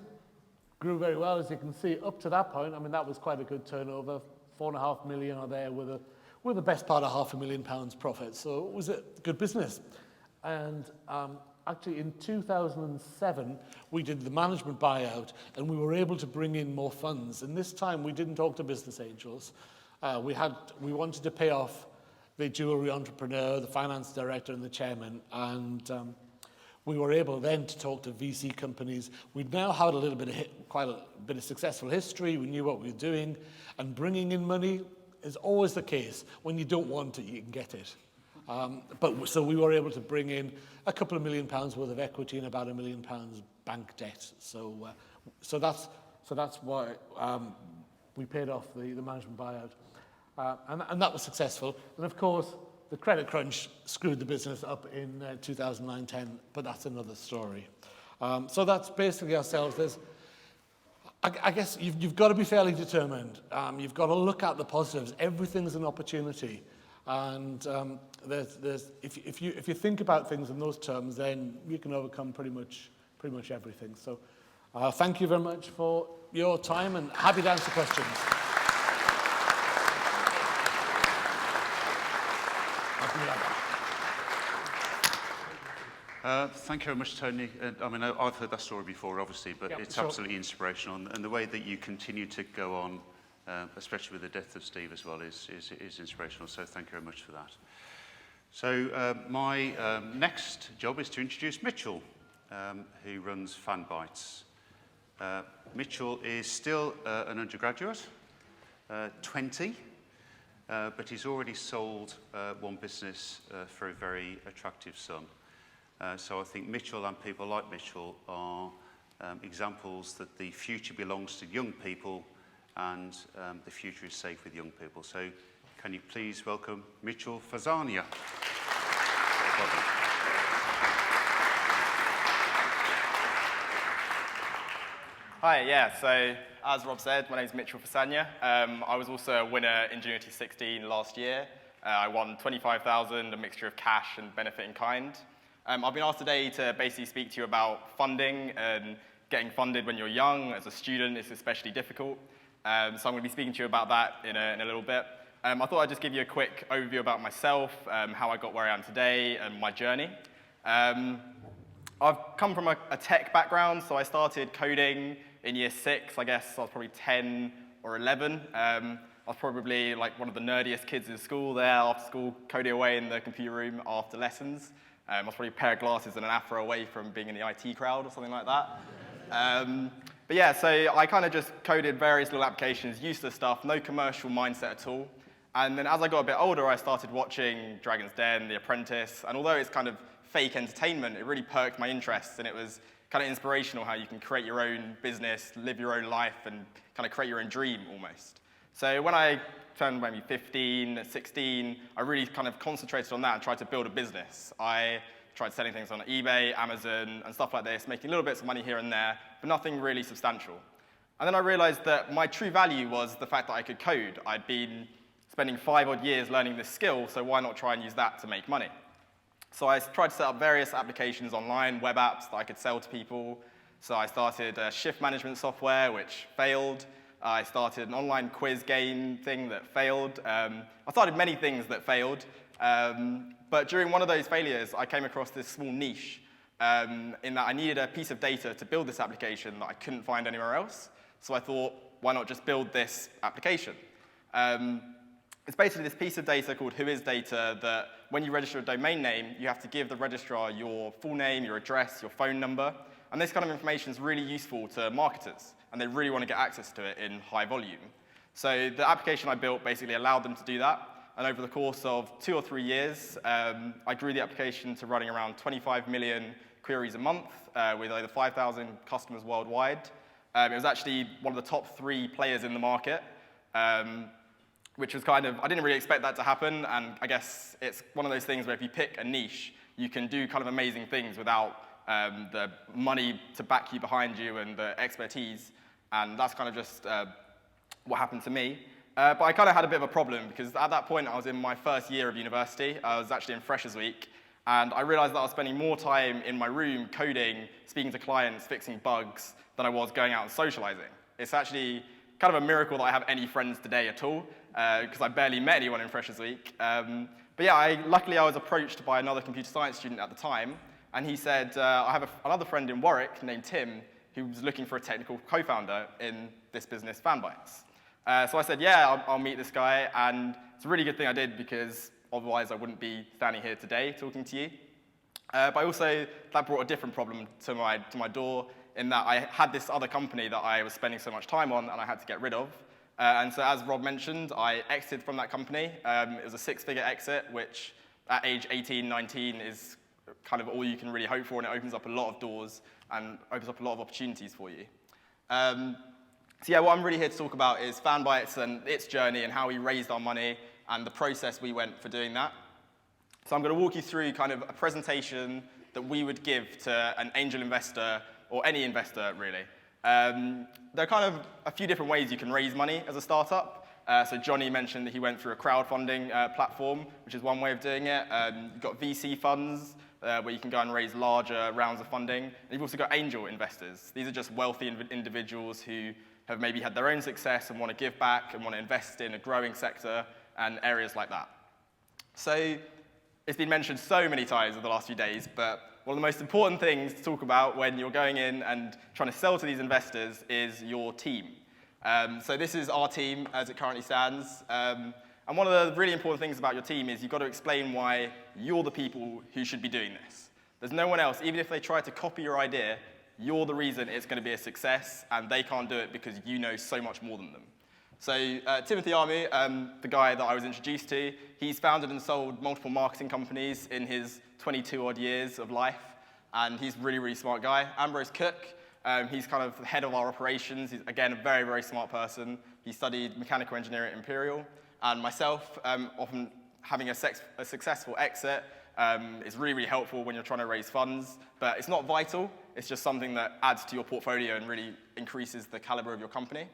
grew very well, as you can see. Up to that point, I mean, that was quite a good turnover, 4.5 million or there, with the best part of £500,000 profit. So it was a good business. And actually in 2007, we did the management buyout, and we were able to bring in more funds. And this time we didn't talk to business angels. We wanted to pay off the jewelry entrepreneur, the finance director, and the chairman. And we were able then to talk to VC companies. We'd now had quite a bit of successful history. We knew what we were doing. And bringing in money is always the case. When you don't want it, you can get it. So we were able to bring in a couple of £1 million worth of equity and about £1 million bank debt. So that's why we paid off the management buyout. And that was successful. And of course, the credit crunch screwed the business up in 2009-10, but that's another story. So that's basically ourselves. I guess you've got to be fairly determined. You've got to look at the positives. Everything's an opportunity. And if you think about things in those terms, then you can overcome pretty much everything. So thank you very much for your time, and happy to answer questions. Thank you very much, Tony. I mean, I've heard that story before, obviously, but it's absolutely inspirational. And the way that you continue to go on, especially with the death of Steve as well, is inspirational. So thank you very much for that. So my next job is to introduce Mitchell, who runs Fan Bites. Mitchell is still an undergraduate, 20, but he's already sold one business for a very attractive sum. So I think Mitchell and people like Mitchell are examples that the future belongs to young people, and the future is safe with young people. So can you please welcome Mitchell Fasanya? Hi, yeah, so as Rob said, my name is Mitchell Fasanya. I was also a winner in Ingenuity17 last year. I won $25,000, a mixture of cash and benefit in kind. I've been asked today to basically speak to you about funding and getting funded when you're young. As a student, it's especially difficult. So I'm going to be speaking to you about that in a little bit. I thought I'd just give you a quick overview about myself, how I got where I am today, and my journey. I've come from a tech background, so I started coding in year 6. I guess I was probably 10 or 11. I was probably like one of the nerdiest kids in school there, after school, coding away in the computer room after lessons. I was probably a pair of glasses and an afro away from being in the IT crowd or something like that. But yeah, so I kind of just coded various little applications, useless stuff, no commercial mindset at all. And then as I got a bit older, I started watching Dragon's Den, The Apprentice, and although it's kind of fake entertainment, it really perked my interests, and it was kind of inspirational how you can create your own business, live your own life, and kind of create your own dream almost. So when I turned maybe 15, 16, I really kind of concentrated on that and tried to build a business. I tried selling things on eBay, Amazon, and stuff like this, making little bits of money here and there, but nothing really substantial. And then I realized that my true value was the fact that I could code. I'd been spending 5 odd years learning this skill, so why not try and use that to make money? So I tried to set up various applications online, web apps that I could sell to people. So I started a shift management software, which failed. I started an online quiz game thing that failed. I started many things that failed. But during one of those failures, I came across this small niche in that I needed a piece of data to build this application that I couldn't find anywhere else. So I thought, why not just build this application? It's basically this piece of data called WhoIsData that when you register a domain name, you have to give the registrar your full name, your address, your phone number. And this kind of information is really useful to marketers, and they really want to get access to it in high volume. So the application I built basically allowed them to do that. And over the course of 2 or 3 years, I grew the application to running around 25 million queries a month with over 5,000 customers worldwide. It was actually one of the top 3 players in the market. Which was kind of, I didn't really expect that to happen, and I guess it's one of those things where if you pick a niche, you can do kind of amazing things without the money to back you behind you and the expertise, and that's kind of just what happened to me. But I kind of had a bit of a problem, because at that point I was in my first year of university. I was actually in Freshers Week, and I realized that I was spending more time in my room coding, speaking to clients, fixing bugs, than I was going out and socializing. It's actually kind of a miracle that I have any friends today at all, because I barely met anyone in Freshers Week. But yeah, luckily I was approached by another computer science student at the time, and he said, I have another friend in Warwick named Tim, who was looking for a technical co-founder in this business, Fanbytes. So I said, yeah, I'll meet this guy, and it's a really good thing I did, because otherwise I wouldn't be standing here today talking to you. But also, that brought a different problem to my door, in that I had this other company that I was spending so much time on and I had to get rid of. And so as Rob mentioned, I exited from that company. It was a 6-figure exit, which at age 18, 19 is kind of all you can really hope for, and it opens up a lot of doors and opens up a lot of opportunities for you. So yeah, what I'm really here to talk about is Fanbytes and its journey and how we raised our money and the process we went for doing that. So I'm going to walk you through kind of a presentation that we would give to an angel investor, or any investor, really. There are kind of a few different ways you can raise money as a startup. So Jonny mentioned that he went through a crowdfunding platform, which is one way of doing it. You've got VC funds, where you can go and raise larger rounds of funding. And you've also got angel investors. These are just wealthy individuals who have maybe had their own success and want to give back and want to invest in a growing sector and areas like that. So it's been mentioned so many times in the last few days, but one of the most important things to talk about when you're going in and trying to sell to these investors is your team. So this is our team as it currently stands. And one of the really important things about your team is you've got to explain why you're the people who should be doing this. There's no one else. Even if they try to copy your idea, you're the reason it's going to be a success, and they can't do it because you know so much more than them. So Timothy Armu, the guy that I was introduced to, he's founded and sold multiple marketing companies in his 22-odd years of life, and he's a really, really smart guy. Ambrose Cook, he's kind of the head of our operations. He's, again, a very, very smart person. He studied mechanical engineering at Imperial. And myself, often having a successful exit is really, really helpful when you're trying to raise funds, but it's not vital. It's just something that adds to your portfolio and really increases the caliber of your company.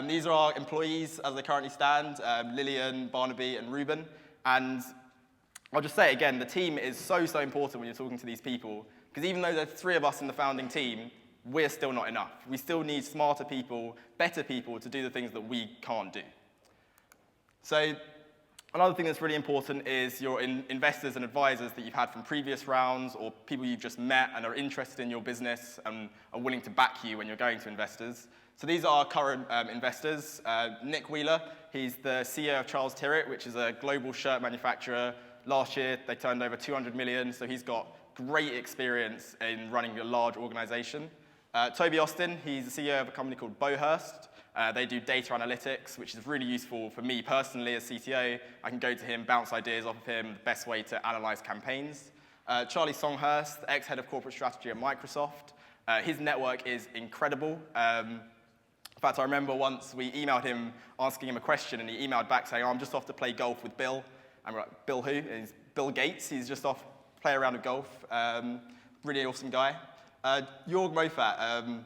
These are our employees as they currently stand, Lillian, Barnaby, and Ruben. And I'll just say again, the team is so, so important when you're talking to these people, because even though there's 3 of us in the founding team, we're still not enough. We still need smarter people, better people to do the things that we can't do. So another thing that's really important is your investors and advisors that you've had from previous rounds, or people you've just met and are interested in your business and are willing to back you when you're going to investors. So these are our current investors. Nick Wheeler, he's the CEO of Charles Tyrwhitt, which is a global shirt manufacturer Last year, they turned over 200 million, so he's got great experience in running a large organization. Toby Austin, he's the CEO of a company called Bowhurst. They do data analytics, which is really useful for me personally as CTO. I can go to him, bounce ideas off of him, the best way to analyze campaigns. Charlie Songhurst, ex-head of corporate strategy at Microsoft. His network is incredible. In fact, I remember once we emailed him asking him a question, and he emailed back saying, I'm just off to play golf with Bill. And we're like, Bill who? And he's Bill Gates. He's just off to play around with golf. Really awesome guy. Jorg Mofat,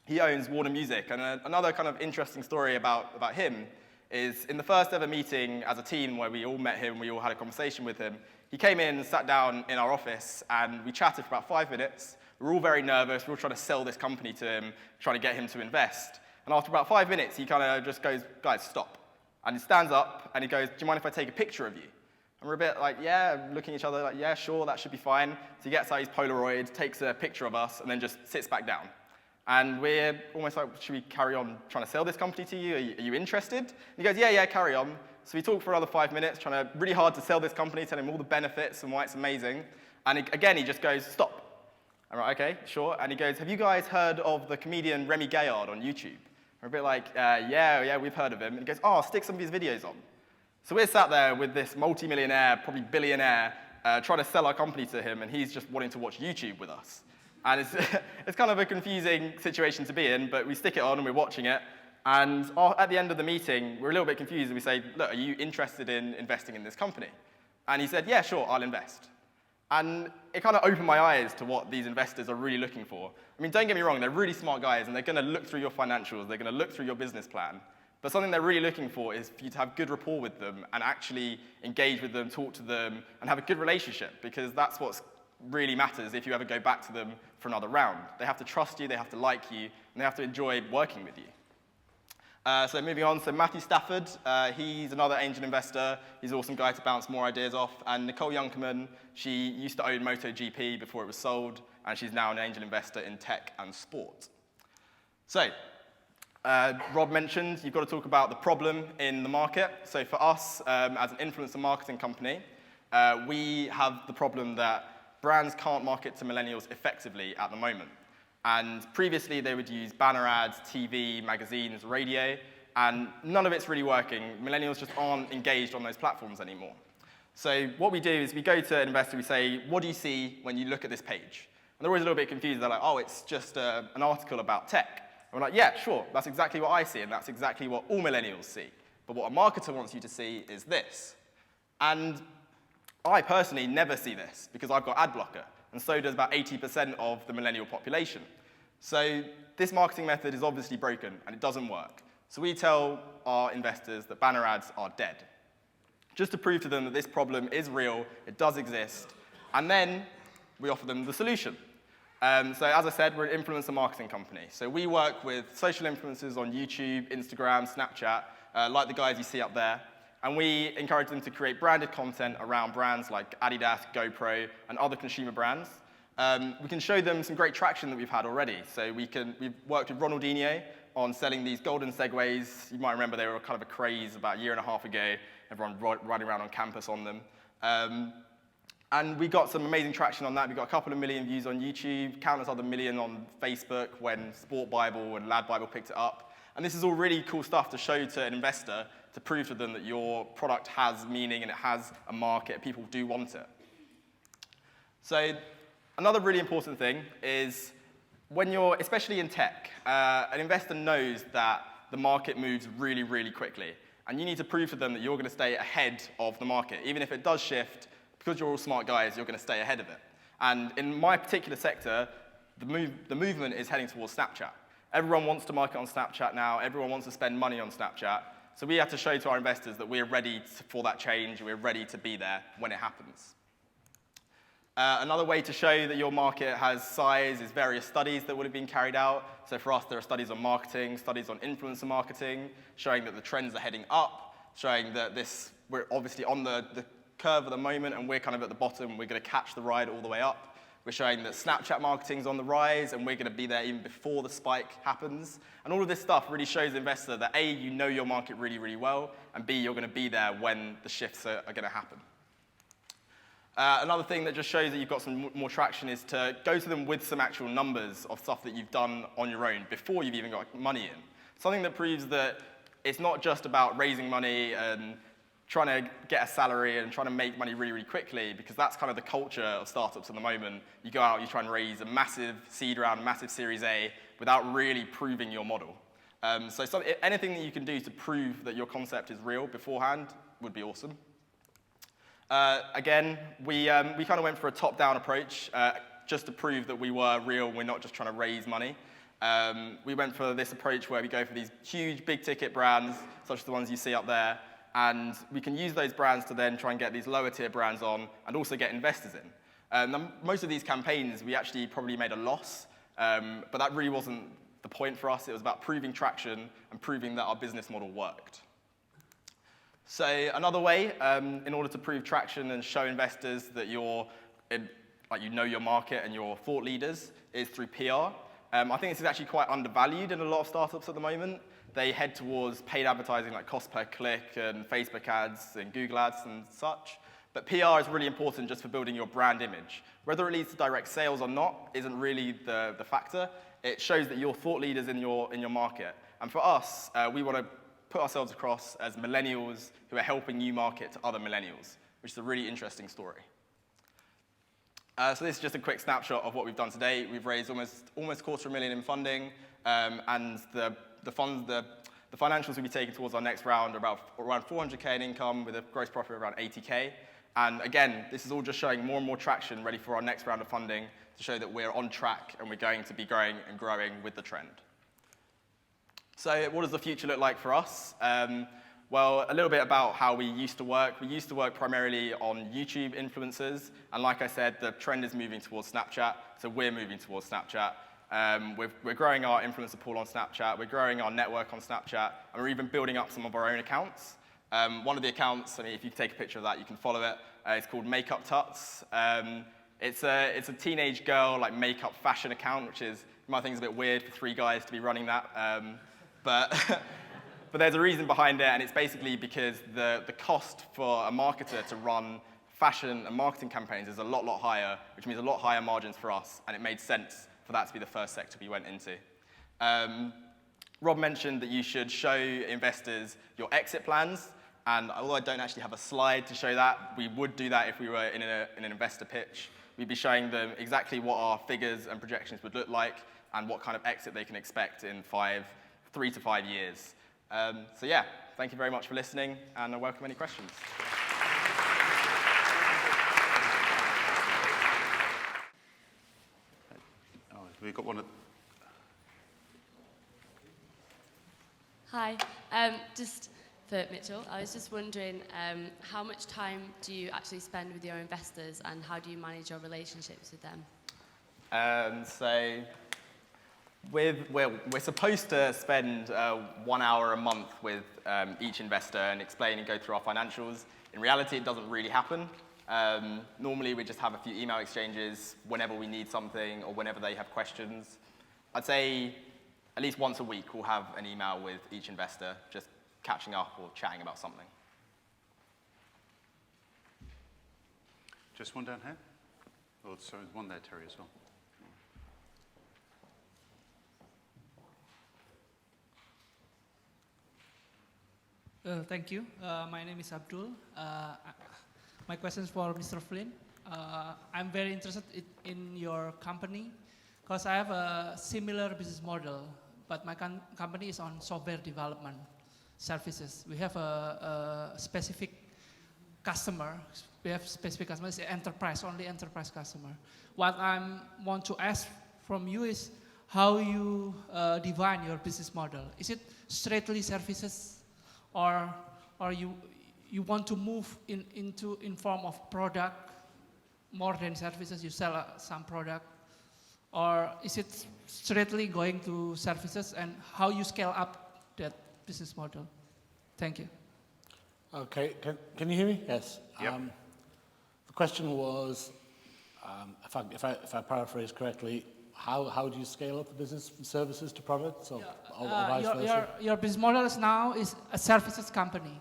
he owns Warner Music. And another kind of interesting story about him is in the first ever meeting as a team where we all met him, we all had a conversation with him, he came in and sat down in our office, and we chatted for about 5 minutes. We were all very nervous. We were all trying to sell this company to him, trying to get him to invest. And after about 5 minutes, he kind of just goes, guys, stop. And he stands up, and he goes, do you mind if I take a picture of you? And we're a bit like, yeah, looking at each other like, yeah, sure, that should be fine. So he gets out his Polaroid, takes a picture of us, and then just sits back down. And we're almost like, should we carry on trying to sell this company to you? Are you interested? And he goes, yeah, carry on. So we talked for another 5 minutes, trying to really hard to sell this company, telling him all the benefits and why it's amazing. And again, he just goes, stop. I'm like, okay, sure. And he goes, have you guys heard of the comedian Remy Gayard on YouTube? We're a bit like, yeah, we've heard of him. And he goes, oh, stick some of his videos on. So we're sat there with this multi-millionaire, probably billionaire, trying to sell our company to him, and he's just wanting to watch YouTube with us. And it's kind of a confusing situation to be in, but we stick it on and we're watching it. And at the end of the meeting, we're a little bit confused, and we say, look, are you interested in investing in this company? And he said, yeah, sure, I'll invest. And it kind of opened my eyes to what these investors are really looking for. I mean, don't get me wrong, they're really smart guys, and they're going to look through your financials, they're going to look through your business plan. But something they're really looking for is for you to have good rapport with them and actually engage with them, talk to them, and have a good relationship, because that's what really matters if you ever go back to them for another round. They have to trust you, they have to like you, and they have to enjoy working with you. So moving on, so Matthew Stafford, he's another angel investor. He's an awesome guy to bounce more ideas off. And Nicole Youngkerman, she used to own MotoGP before it was sold, and she's now an angel investor in tech and sport. So, Rob mentioned you've got to talk about the problem in the market. So for us, as an influencer marketing company, we have the problem that brands can't market to millennials effectively at the moment. And previously, they would use banner ads, TV, magazines, radio, and none of it's really working. Millennials just aren't engaged on those platforms anymore. So what we do is we go to an investor, we say, what do you see when you look at this page? And they're always a little bit confused. They're like, oh, it's just an article about tech. And we're like, yeah, sure, that's exactly what I see, and that's exactly what all millennials see. But what a marketer wants you to see is this. And I personally never see this, because I've got ad blocker, and so does about 80% of the millennial population. So this marketing method is obviously broken, and it doesn't work. So we tell our investors that banner ads are dead, just to prove to them that this problem is real, it does exist, and then we offer them the solution. So as I said, we're an influencer marketing company. So we work with social influencers on YouTube, Instagram, Snapchat, like the guys you see up there, and we encourage them to create branded content around brands like Adidas, GoPro, and other consumer brands. We can show them some great traction that we've had already. So we've worked with Ronaldinho on selling these golden segways. You might remember they were kind of a craze about a year and a half ago, everyone riding around on campus on them. And we got some amazing traction on that. We got a couple of million views on YouTube, countless other million on Facebook when Sport Bible and Lad Bible picked it up. And this is all really cool stuff to show to an investor to prove to them that your product has meaning and it has a market, people do want it. So another really important thing is when you're, especially in tech, an investor knows that the market moves really, really quickly. And you need to prove to them that you're going to stay ahead of the market. Even if it does shift, because you're all smart guys, you're going to stay ahead of it. And in my particular sector, the movement is heading towards Snapchat. Everyone wants to market on Snapchat now. Everyone wants to spend money on Snapchat. So we have to show to our investors that we're ready for that change. We're ready to be there when it happens. Another way to show that your market has size is various studies that would have been carried out. So for us, there are studies on marketing, studies on influencer marketing, showing that the trends are heading up, showing that we're obviously on the curve at the moment, and we're kind of at the bottom. We're going to catch the ride all the way up. We're showing that Snapchat marketing's on the rise, and we're going to be there even before the spike happens. And all of this stuff really shows the investor that A, you know your market really, really well, and B, you're going to be there when the shifts are going to happen. Another thing that just shows that you've got some more traction is to go to them with some actual numbers of stuff that you've done on your own before you've even got money in. Something that proves that it's not just about raising money and trying to get a salary and trying to make money really, really quickly, because that's kind of the culture of startups at the moment. You go out, you try and raise a massive seed round, a massive Series A, without really proving your model. So anything that you can do to prove that your concept is real beforehand would be awesome. Again, we kind of went for a top-down approach just to prove that we were real, we're not just trying to raise money. We went for this approach where we go for these huge, big-ticket brands, such as the ones you see up there, and we can use those brands to then try and get these lower-tier brands on and also get investors in. Most of these campaigns, we actually probably made a loss, but that really wasn't the point for us. It was about proving traction and proving that our business model worked. So another way, in order to prove traction and show investors that you know your market and your thought leaders, is through PR. I think this is actually quite undervalued in a lot of startups at the moment. They head towards paid advertising like cost per click and Facebook ads and Google ads and such. But PR is really important just for building your brand image. Whether it leads to direct sales or not isn't really the factor. It shows that you're thought leaders in your market. And for us, we want to put ourselves across as millennials who are helping you market to other millennials, which is a really interesting story. So this is just a quick snapshot of what we've done today. We've raised almost $250,000 in funding, and the financials we'll be taking towards our next round are around $400K in income with a gross profit of around $80K. And again, this is all just showing more and more traction ready for our next round of funding to show that we're on track and we're going to be growing and growing with the trend. So what does the future look like for us? Well, a little bit about how we used to work. We used to work primarily on YouTube influencers, and like I said, the trend is moving towards Snapchat, so we're moving towards Snapchat. We're growing our influencer pool on Snapchat, we're growing our network on Snapchat, and we're even building up some of our own accounts. One of the accounts, I mean, if you take a picture of that, you can follow it. It's called Makeup Tuts. It's a teenage girl, like, makeup fashion account, which is, you might think is a bit weird for 3 guys to be running that. But there's a reason behind it, and it's basically because the cost for a marketer to run fashion and marketing campaigns is a lot higher, which means a lot higher margins for us, and it made sense for that to be the first sector we went into. Rob mentioned that you should show investors your exit plans, and although I don't actually have a slide to show that, we would do that if we were in an investor pitch. We'd be showing them exactly what our figures and projections would look like and what kind of exit they can expect in 3 to 5 years. So yeah, thank you very much for listening, and I welcome any questions. Oh, we've got one. Hi, just for Mitchell, I was just wondering how much time do you actually spend with your investors, and how do you manage your relationships with them? We're supposed to spend 1 hour a month with each investor and explain and go through our financials. In reality, it doesn't really happen. Normally, we just have a few email exchanges whenever we need something or whenever they have questions. I'd say at least once a week, we'll have an email with each investor, just catching up or chatting about something. Just one down here? Oh, sorry, one there, Terry, as well. Thank you. My name is Abdul. My question is for Mr. Flynn. I'm very interested in your company because I have a similar business model, but my company is on software development services. We have a specific customer. We have specific customers, enterprise, only enterprise customer. What I want to ask from you is how you define your business model. Is it straightly services, or you want to move in form of product more than services? You sell some product, or is it straightly going to services, and how you scale up that business model? Thank you. Okay, can you hear me? Yes. Yep. The question was, if I paraphrase correctly, how do you scale up the business from services to products, or vice versa? Your business model now is a services company.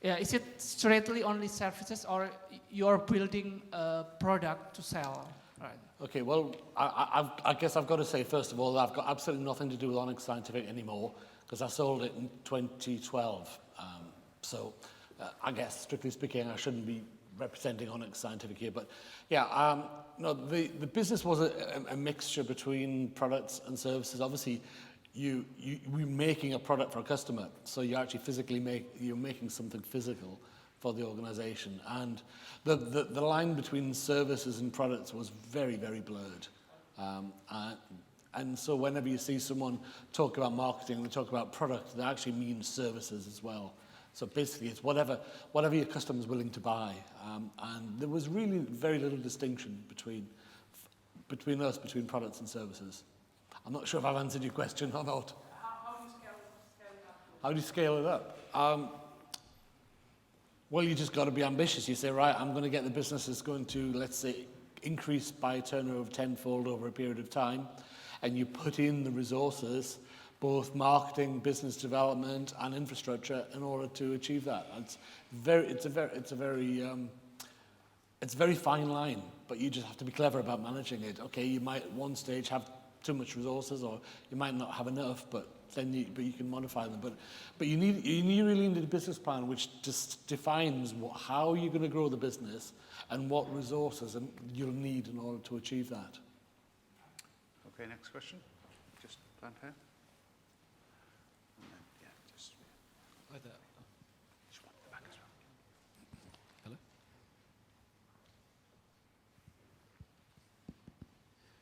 Yeah, is it straightly only services, or you're building a product to sell? Right. Okay, well, I guess I've got to say, first of all, I've got absolutely nothing to do with Onyx Scientific anymore, because I sold it in 2012. I guess, strictly speaking, I shouldn't be representing Onyx Scientific here. But yeah, no, the business was a mixture between products and services. Obviously, we're making a product for a customer, so you actually you're making something physical for the organization. And the line between services and products was very, very blurred. And so whenever you see someone talk about marketing, they talk about product, they actually mean services as well. So basically, it's whatever your customer's willing to buy. And there was really very little distinction between products and services. I'm not sure if I've answered your question or not. How do you scale it up? How do you scale it up? Well, you just got to be ambitious. You say, right, I'm going to get the business that's going to, let's say, increase by a turnover of tenfold over a period of time, and you put in the resources, both marketing, business development, and infrastructure, in order to achieve that. It's a very fine line, but you just have to be clever about managing it. Okay, you might at one stage have too much resources, or you might not have enough, but you can modify them. But you really need a business plan which just defines how you're going to grow the business and what resources you'll need in order to achieve that. Okay, next question. Just down here. And then, yeah, just. Hi there. Just one at the back as well. Hello?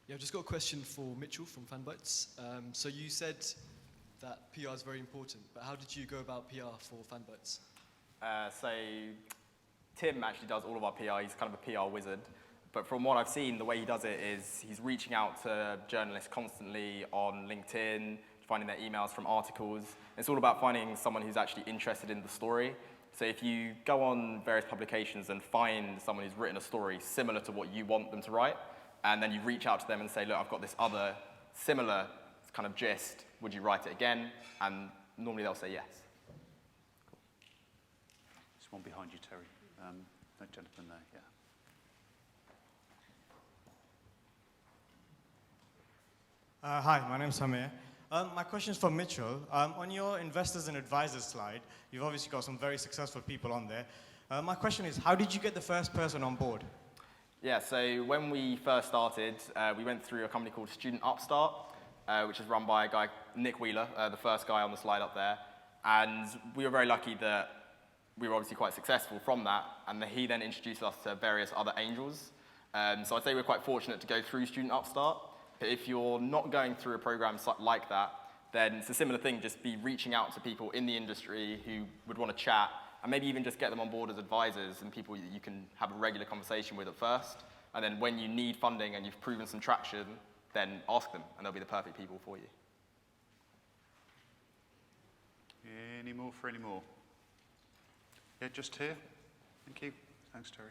Yeah, I've just got a question for Mitchell from Fanbytes. So you said that PR is very important, but how did you go about PR for Fanbytes? So Tim actually does all of our PR. He's kind of a PR wizard. But from what I've seen, the way he does it is he's reaching out to journalists constantly on LinkedIn, finding their emails from articles. It's all about finding someone who's actually interested in the story. So if you go on various publications and find someone who's written a story similar to what you want them to write, and then you reach out to them and say, look, I've got this other similar kind of gist, would you write it again? And normally they'll say yes. Cool. There's one behind you, Terry. That gentleman there, yeah. Hi, my name's Samir. My question is for Mitchell. On your investors and advisors slide, you've obviously got some very successful people on there. My question is, how did you get the first person on board? Yeah, so when we first started, we went through a company called Student Upstart, which is run by a guy, Nick Wheeler, the first guy on the slide up there. And we were very lucky that we were obviously quite successful from that, and he then introduced us to various other angels. So I'd say we're quite fortunate to go through Student Upstart. But if you're not going through a program like that, then it's a similar thing, just be reaching out to people in the industry who would want to chat, and maybe even just get them on board as advisors and people that you can have a regular conversation with at first. And then when you need funding and you've proven some traction, then ask them, and they'll be the perfect people for you. Any more for any more? Yeah, just here. Thank you. Thanks, Terry.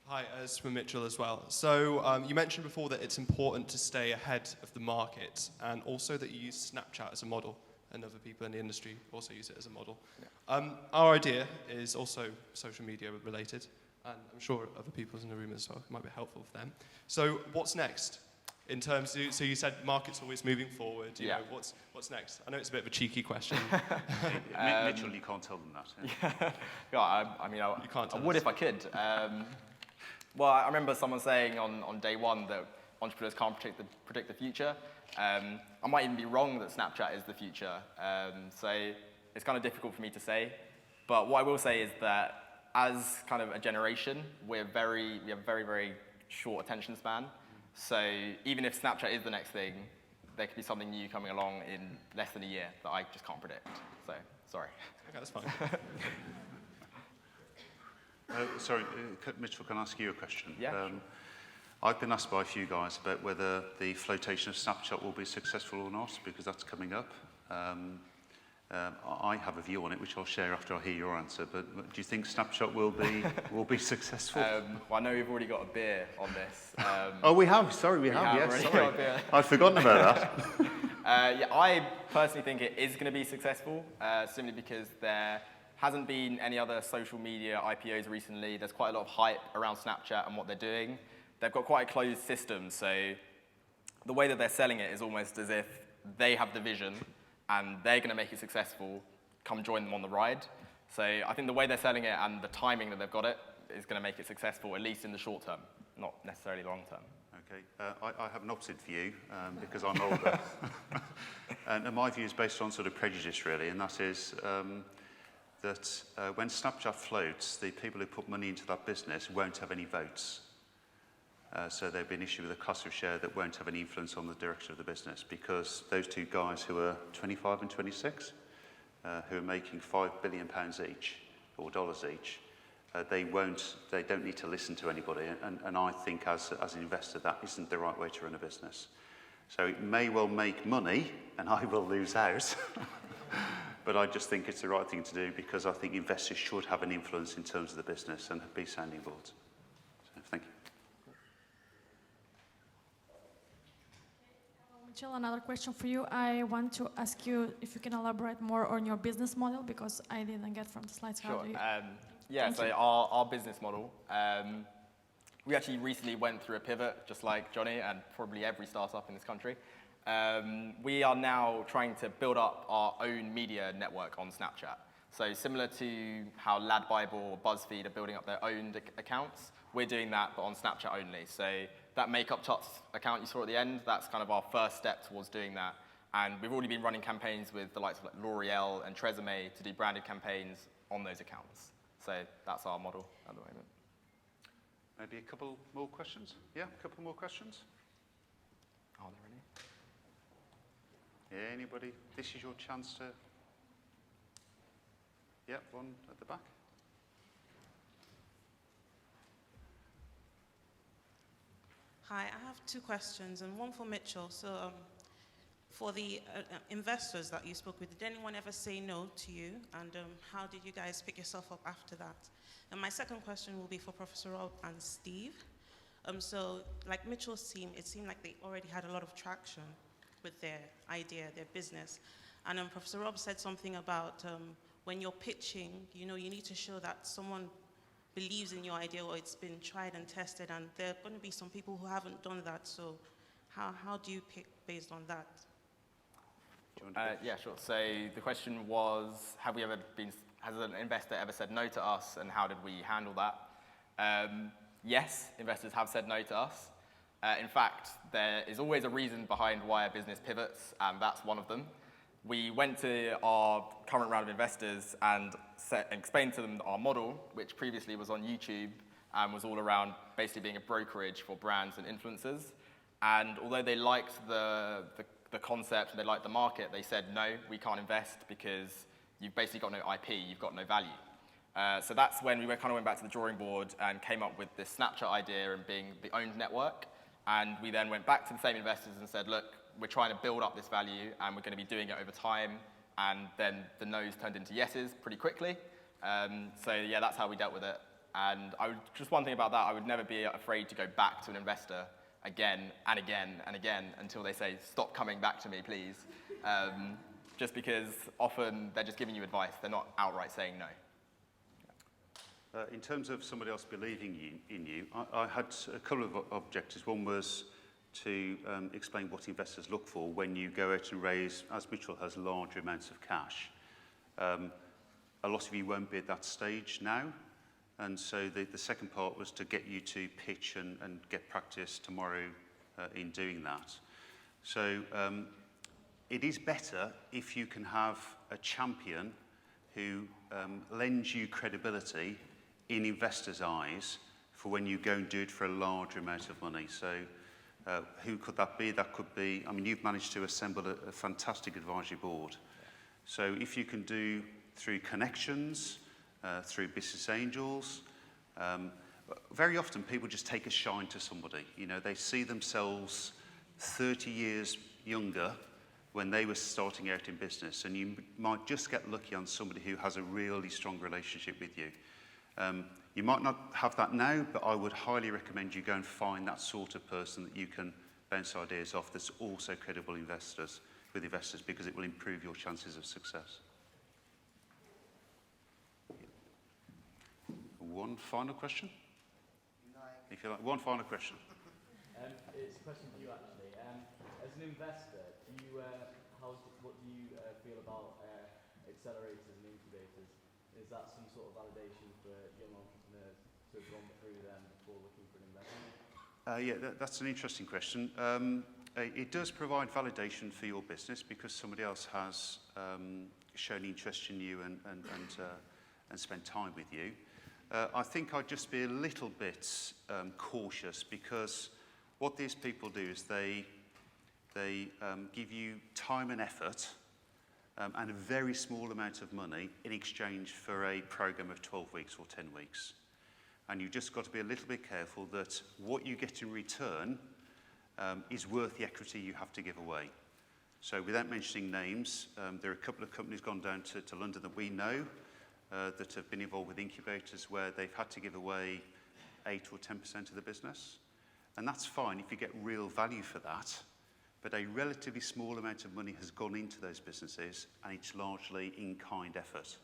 Hi, it's from Mitchell as well. So you mentioned before that it's important to stay ahead of the market, and also that you use Snapchat as a model, and other people in the industry also use it as a model. Yeah. Our idea is also social media related, and I'm sure other people in the room as well, it might be helpful for them. So what's next? In terms of, so you said market's always moving forward, you know, what's next? I know it's a bit of a cheeky question. Mitchell, you can't tell them that. Yeah, I mean, I would if I could. Well, I remember someone saying on day one that entrepreneurs can't predict the future. I might even be wrong that Snapchat is the future. So it's kind of difficult for me to say. But what I will say is that as kind of a generation, we have very, very short attention span. So even if Snapchat is the next thing, there could be something new coming along in less than a year that I just can't predict. So, sorry. Okay, that's fine. Sorry, Mitchell, can I ask you a question? Yeah, sure. I've been asked by a few guys about whether the flotation of Snapchat will be successful or not, because that's coming up. I have a view on it, which I'll share after I hear your answer. But do you think Snapchat will be successful? Well, I know we've already got a beer on this. Oh, we have. Sorry, we have. Yes, sorry. I'd forgotten about that. Yeah, I personally think it is going to be successful, simply because there hasn't been any other social media IPOs recently. There's quite a lot of hype around Snapchat and what they're doing. They've got quite a closed system, so the way that they're selling it is almost as if they have the vision and they're going to make it successful, come join them on the ride. So I think the way they're selling it and the timing that they've got it is going to make it successful, at least in the short term, not necessarily long term. Okay, I have an opposite view because I'm older. And my view is based on sort of prejudice, really, and that is that when Snapchat floats, the people who put money into that business won't have any votes. So there'll be an issue with a class of share that won't have any influence on the direction of the business, because those two guys who are 25 and 26, who are making £5 billion each, or dollars each, they don't need to listen to anybody. And I think as an investor, that isn't the right way to run a business. So it may well make money, and I will lose out. But I just think it's the right thing to do, because I think investors should have an influence in terms of the business and be sounding boards. So thank you. Michelle, another question for you. I want to ask you if you can elaborate more on your business model, because I didn't get from the slides. Sure. Yeah, so our business model, we actually recently went through a pivot, just like Jonny and probably every startup in this country. We are now trying to build up our own media network on Snapchat. So similar to how Lad Bible or BuzzFeed are building up their own accounts, we're doing that, but on Snapchat only. So that Makeup Tots account you saw at the end, that's kind of our first step towards doing that. And we've already been running campaigns with the likes of like L'Oreal and Tresemme to do branded campaigns on those accounts. So that's our model at the moment. Maybe a couple more questions? Yeah, a couple more questions? Are there any? Anybody? This is your chance to... Yeah, one at the back. Hi, I have two questions, and one for Mitchell. So for the investors that you spoke with, did anyone ever say no to you? And how did you guys pick yourself up after that? And my second question will be for Professor Rob and Steve. So like Mitchell's team, it seemed like they already had a lot of traction with their idea, their business. And Professor Rob said something about when you're pitching, you need to show that someone believes in your idea or it's been tried and tested, and there are going to be some people who haven't done that. So how do you pick based on that? Yeah, sure. So the question was, has an investor ever said no to us, and how did we handle that? Yes, investors have said no to us. In fact, there is always a reason behind why a business pivots, and that's one of them. We went to our current round of investors and explained to them our model, which previously was on YouTube and was all around basically being a brokerage for brands and influencers. And although they liked the concept and they liked the market, they said, no, we can't invest because you've basically got no IP, you've got no value. So that's when we went back to the drawing board and came up with this Snapchat idea and being the owned network. And we then went back to the same investors and said, look, we're trying to build up this value and we're going to be doing it over time. And then the no's turned into yeses pretty quickly. So yeah, that's how we dealt with it. And just one thing about that, I would never be afraid to go back to an investor again and again and again until they say, stop coming back to me, please. Just because often they're just giving you advice. They're not outright saying no. In terms of somebody else believing in you, I had a couple of objectives. One was to explain what investors look for when you go out and raise, as Mitchell has, larger amounts of cash. A lot of you won't be at that stage now. And so the second part was to get you to pitch and get practice tomorrow in doing that. So it is better if you can have a champion who lends you credibility in investors' eyes for when you go and do it for a larger amount of money. So who could that be? That could be, you've managed to assemble a fantastic advisory board. So if you can do through connections, through business angels, very often people just take a shine to somebody. They see themselves 30 years younger when they were starting out in business, and you might just get lucky on somebody who has a really strong relationship with you. You might not have that now, but I would highly recommend you go and find that sort of person that you can bounce ideas off that's also credible with investors, because it will improve your chances of success. One final question? If you like, one final question. It's a question for you actually. As an investor, what do you feel about accelerators and incubators? Is that some sort of validation for young entrepreneurs to have gone through them before looking for an investment? That's an interesting question. It does provide validation for your business because somebody else has shown interest in you and spent time with you. I think I'd just be a little bit cautious, because what these people do is they give you time and effort and a very small amount of money in exchange for a program of 12 weeks or 10 weeks. And you've just got to be a little bit careful that what you get in return is worth the equity you have to give away. So without mentioning names, there are a couple of companies gone down to London that we know that have been involved with incubators where they've had to give away 8 or 10% of the business. And that's fine if you get real value for that, but a relatively small amount of money has gone into those businesses, and it's largely in-kind effort.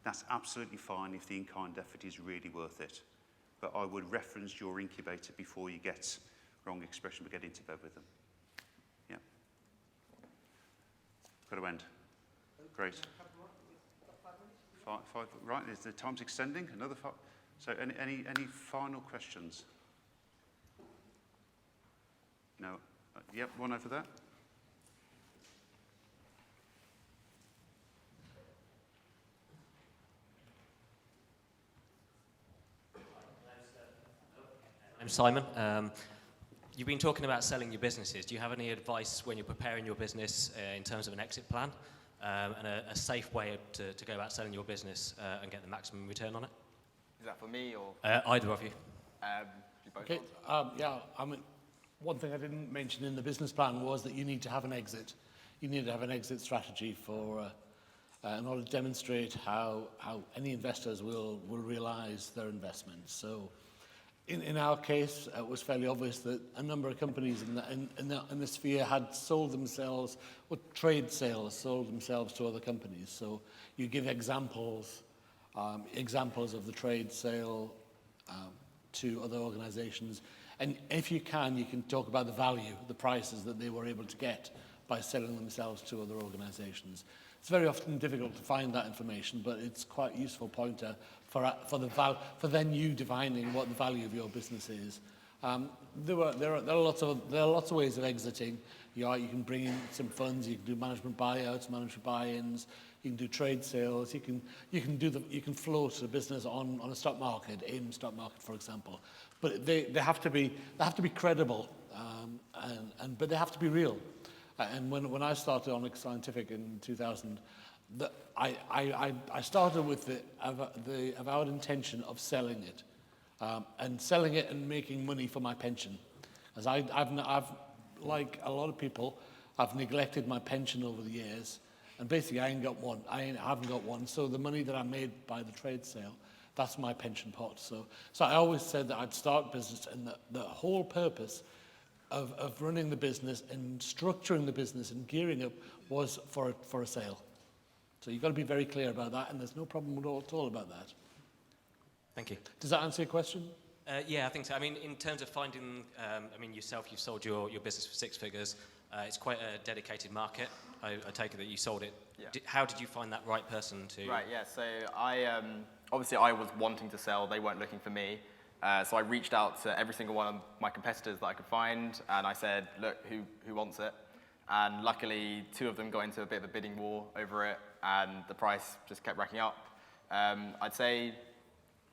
That's absolutely fine if the in-kind effort is really worth it. But I would reference your incubator before you get, wrong expression, but get into bed with them. Yeah. Got to end. Great. Five, right, is the time's extending? Another 5. So any final questions? No. Yep, one over there. I'm Simon. You've been talking about selling your businesses. Do you have any advice when you're preparing your business in terms of an exit plan and a safe way to go about selling your business and get the maximum return on it? Is that for me or? Either of you. You both Okay. I mean, one thing I didn't mention in the business plan was that you need to have an exit. You need to have an exit strategy in order to demonstrate how any investors will realise their investments. So, in our case, it was fairly obvious that a number of companies in the sphere had sold themselves, or trade sales, sold themselves to other companies. So you give examples of the trade sale to other organisations. And if you can talk about the value, the prices that they were able to get by selling themselves to other organisations. It's very often difficult to find that information, but it's quite a useful pointer for then you defining what the value of your business is. There are lots of ways of exiting. You can bring in some funds. You can do management buyouts, management buy-ins. You can do trade sales. You can float the business on a stock market, AIM stock market, for example. But they have to be credible, but they have to be real. And when I started Onyx Scientific in 2000, I started with the avowed intention of selling it, and making money for my pension. As I've like a lot of people, I've neglected my pension over the years, and basically I haven't got one. So the money that I made by the trade sale, that's my pension pot. So I always said that I'd start business, and the whole purpose of running the business and structuring the business and gearing up was for a sale. So you've got to be very clear about that, and there's no problem at all about that. Thank you. Does that answer your question? Yeah, I think so. I mean, in terms of finding, yourself, you've sold your business for 6 figures. It's quite a dedicated market. I take it that you sold it. Yeah. How did you find that right person to? Right, yeah. So obviously I was wanting to sell. They weren't looking for me. So I reached out to every single one of my competitors that I could find, and I said, look, who wants it? And luckily, 2 of them got into a bit of a bidding war over it, and the price just kept racking up. I'd say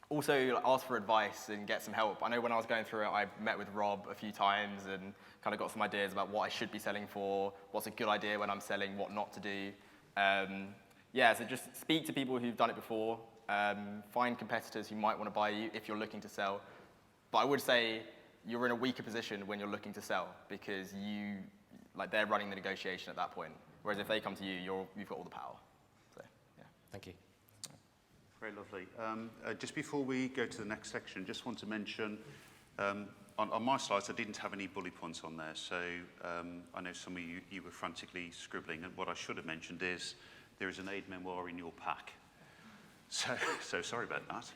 also ask for advice and get some help. I know when I was going through it, I met with Rob a few times and kind of got some ideas about what I should be selling for, what's a good idea when I'm selling, what not to do. So just speak to people who've done it before. Find competitors who might want to buy you if you're looking to sell. But I would say you're in a weaker position when you're looking to sell, because like they're running the negotiation at that point. Whereas if they come to you, you've got all the power. So, yeah. Thank you. Very lovely. Just before we go to the next section, just want to mention, on my slides, I didn't have any bullet points on there, so I know some of you were frantically scribbling, and what I should have mentioned is there is an aid memoir in your pack. So sorry about that.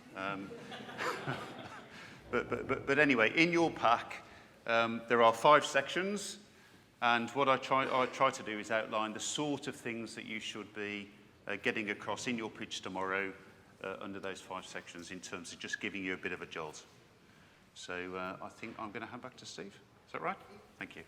But anyway, in your pack, there are 5 sections, and what I try to do is outline the sort of things that you should be getting across in your pitch tomorrow under those 5 sections in terms of just giving you a bit of a jolt. So I think I'm going to hand back to Steve. Is that right? Thank you.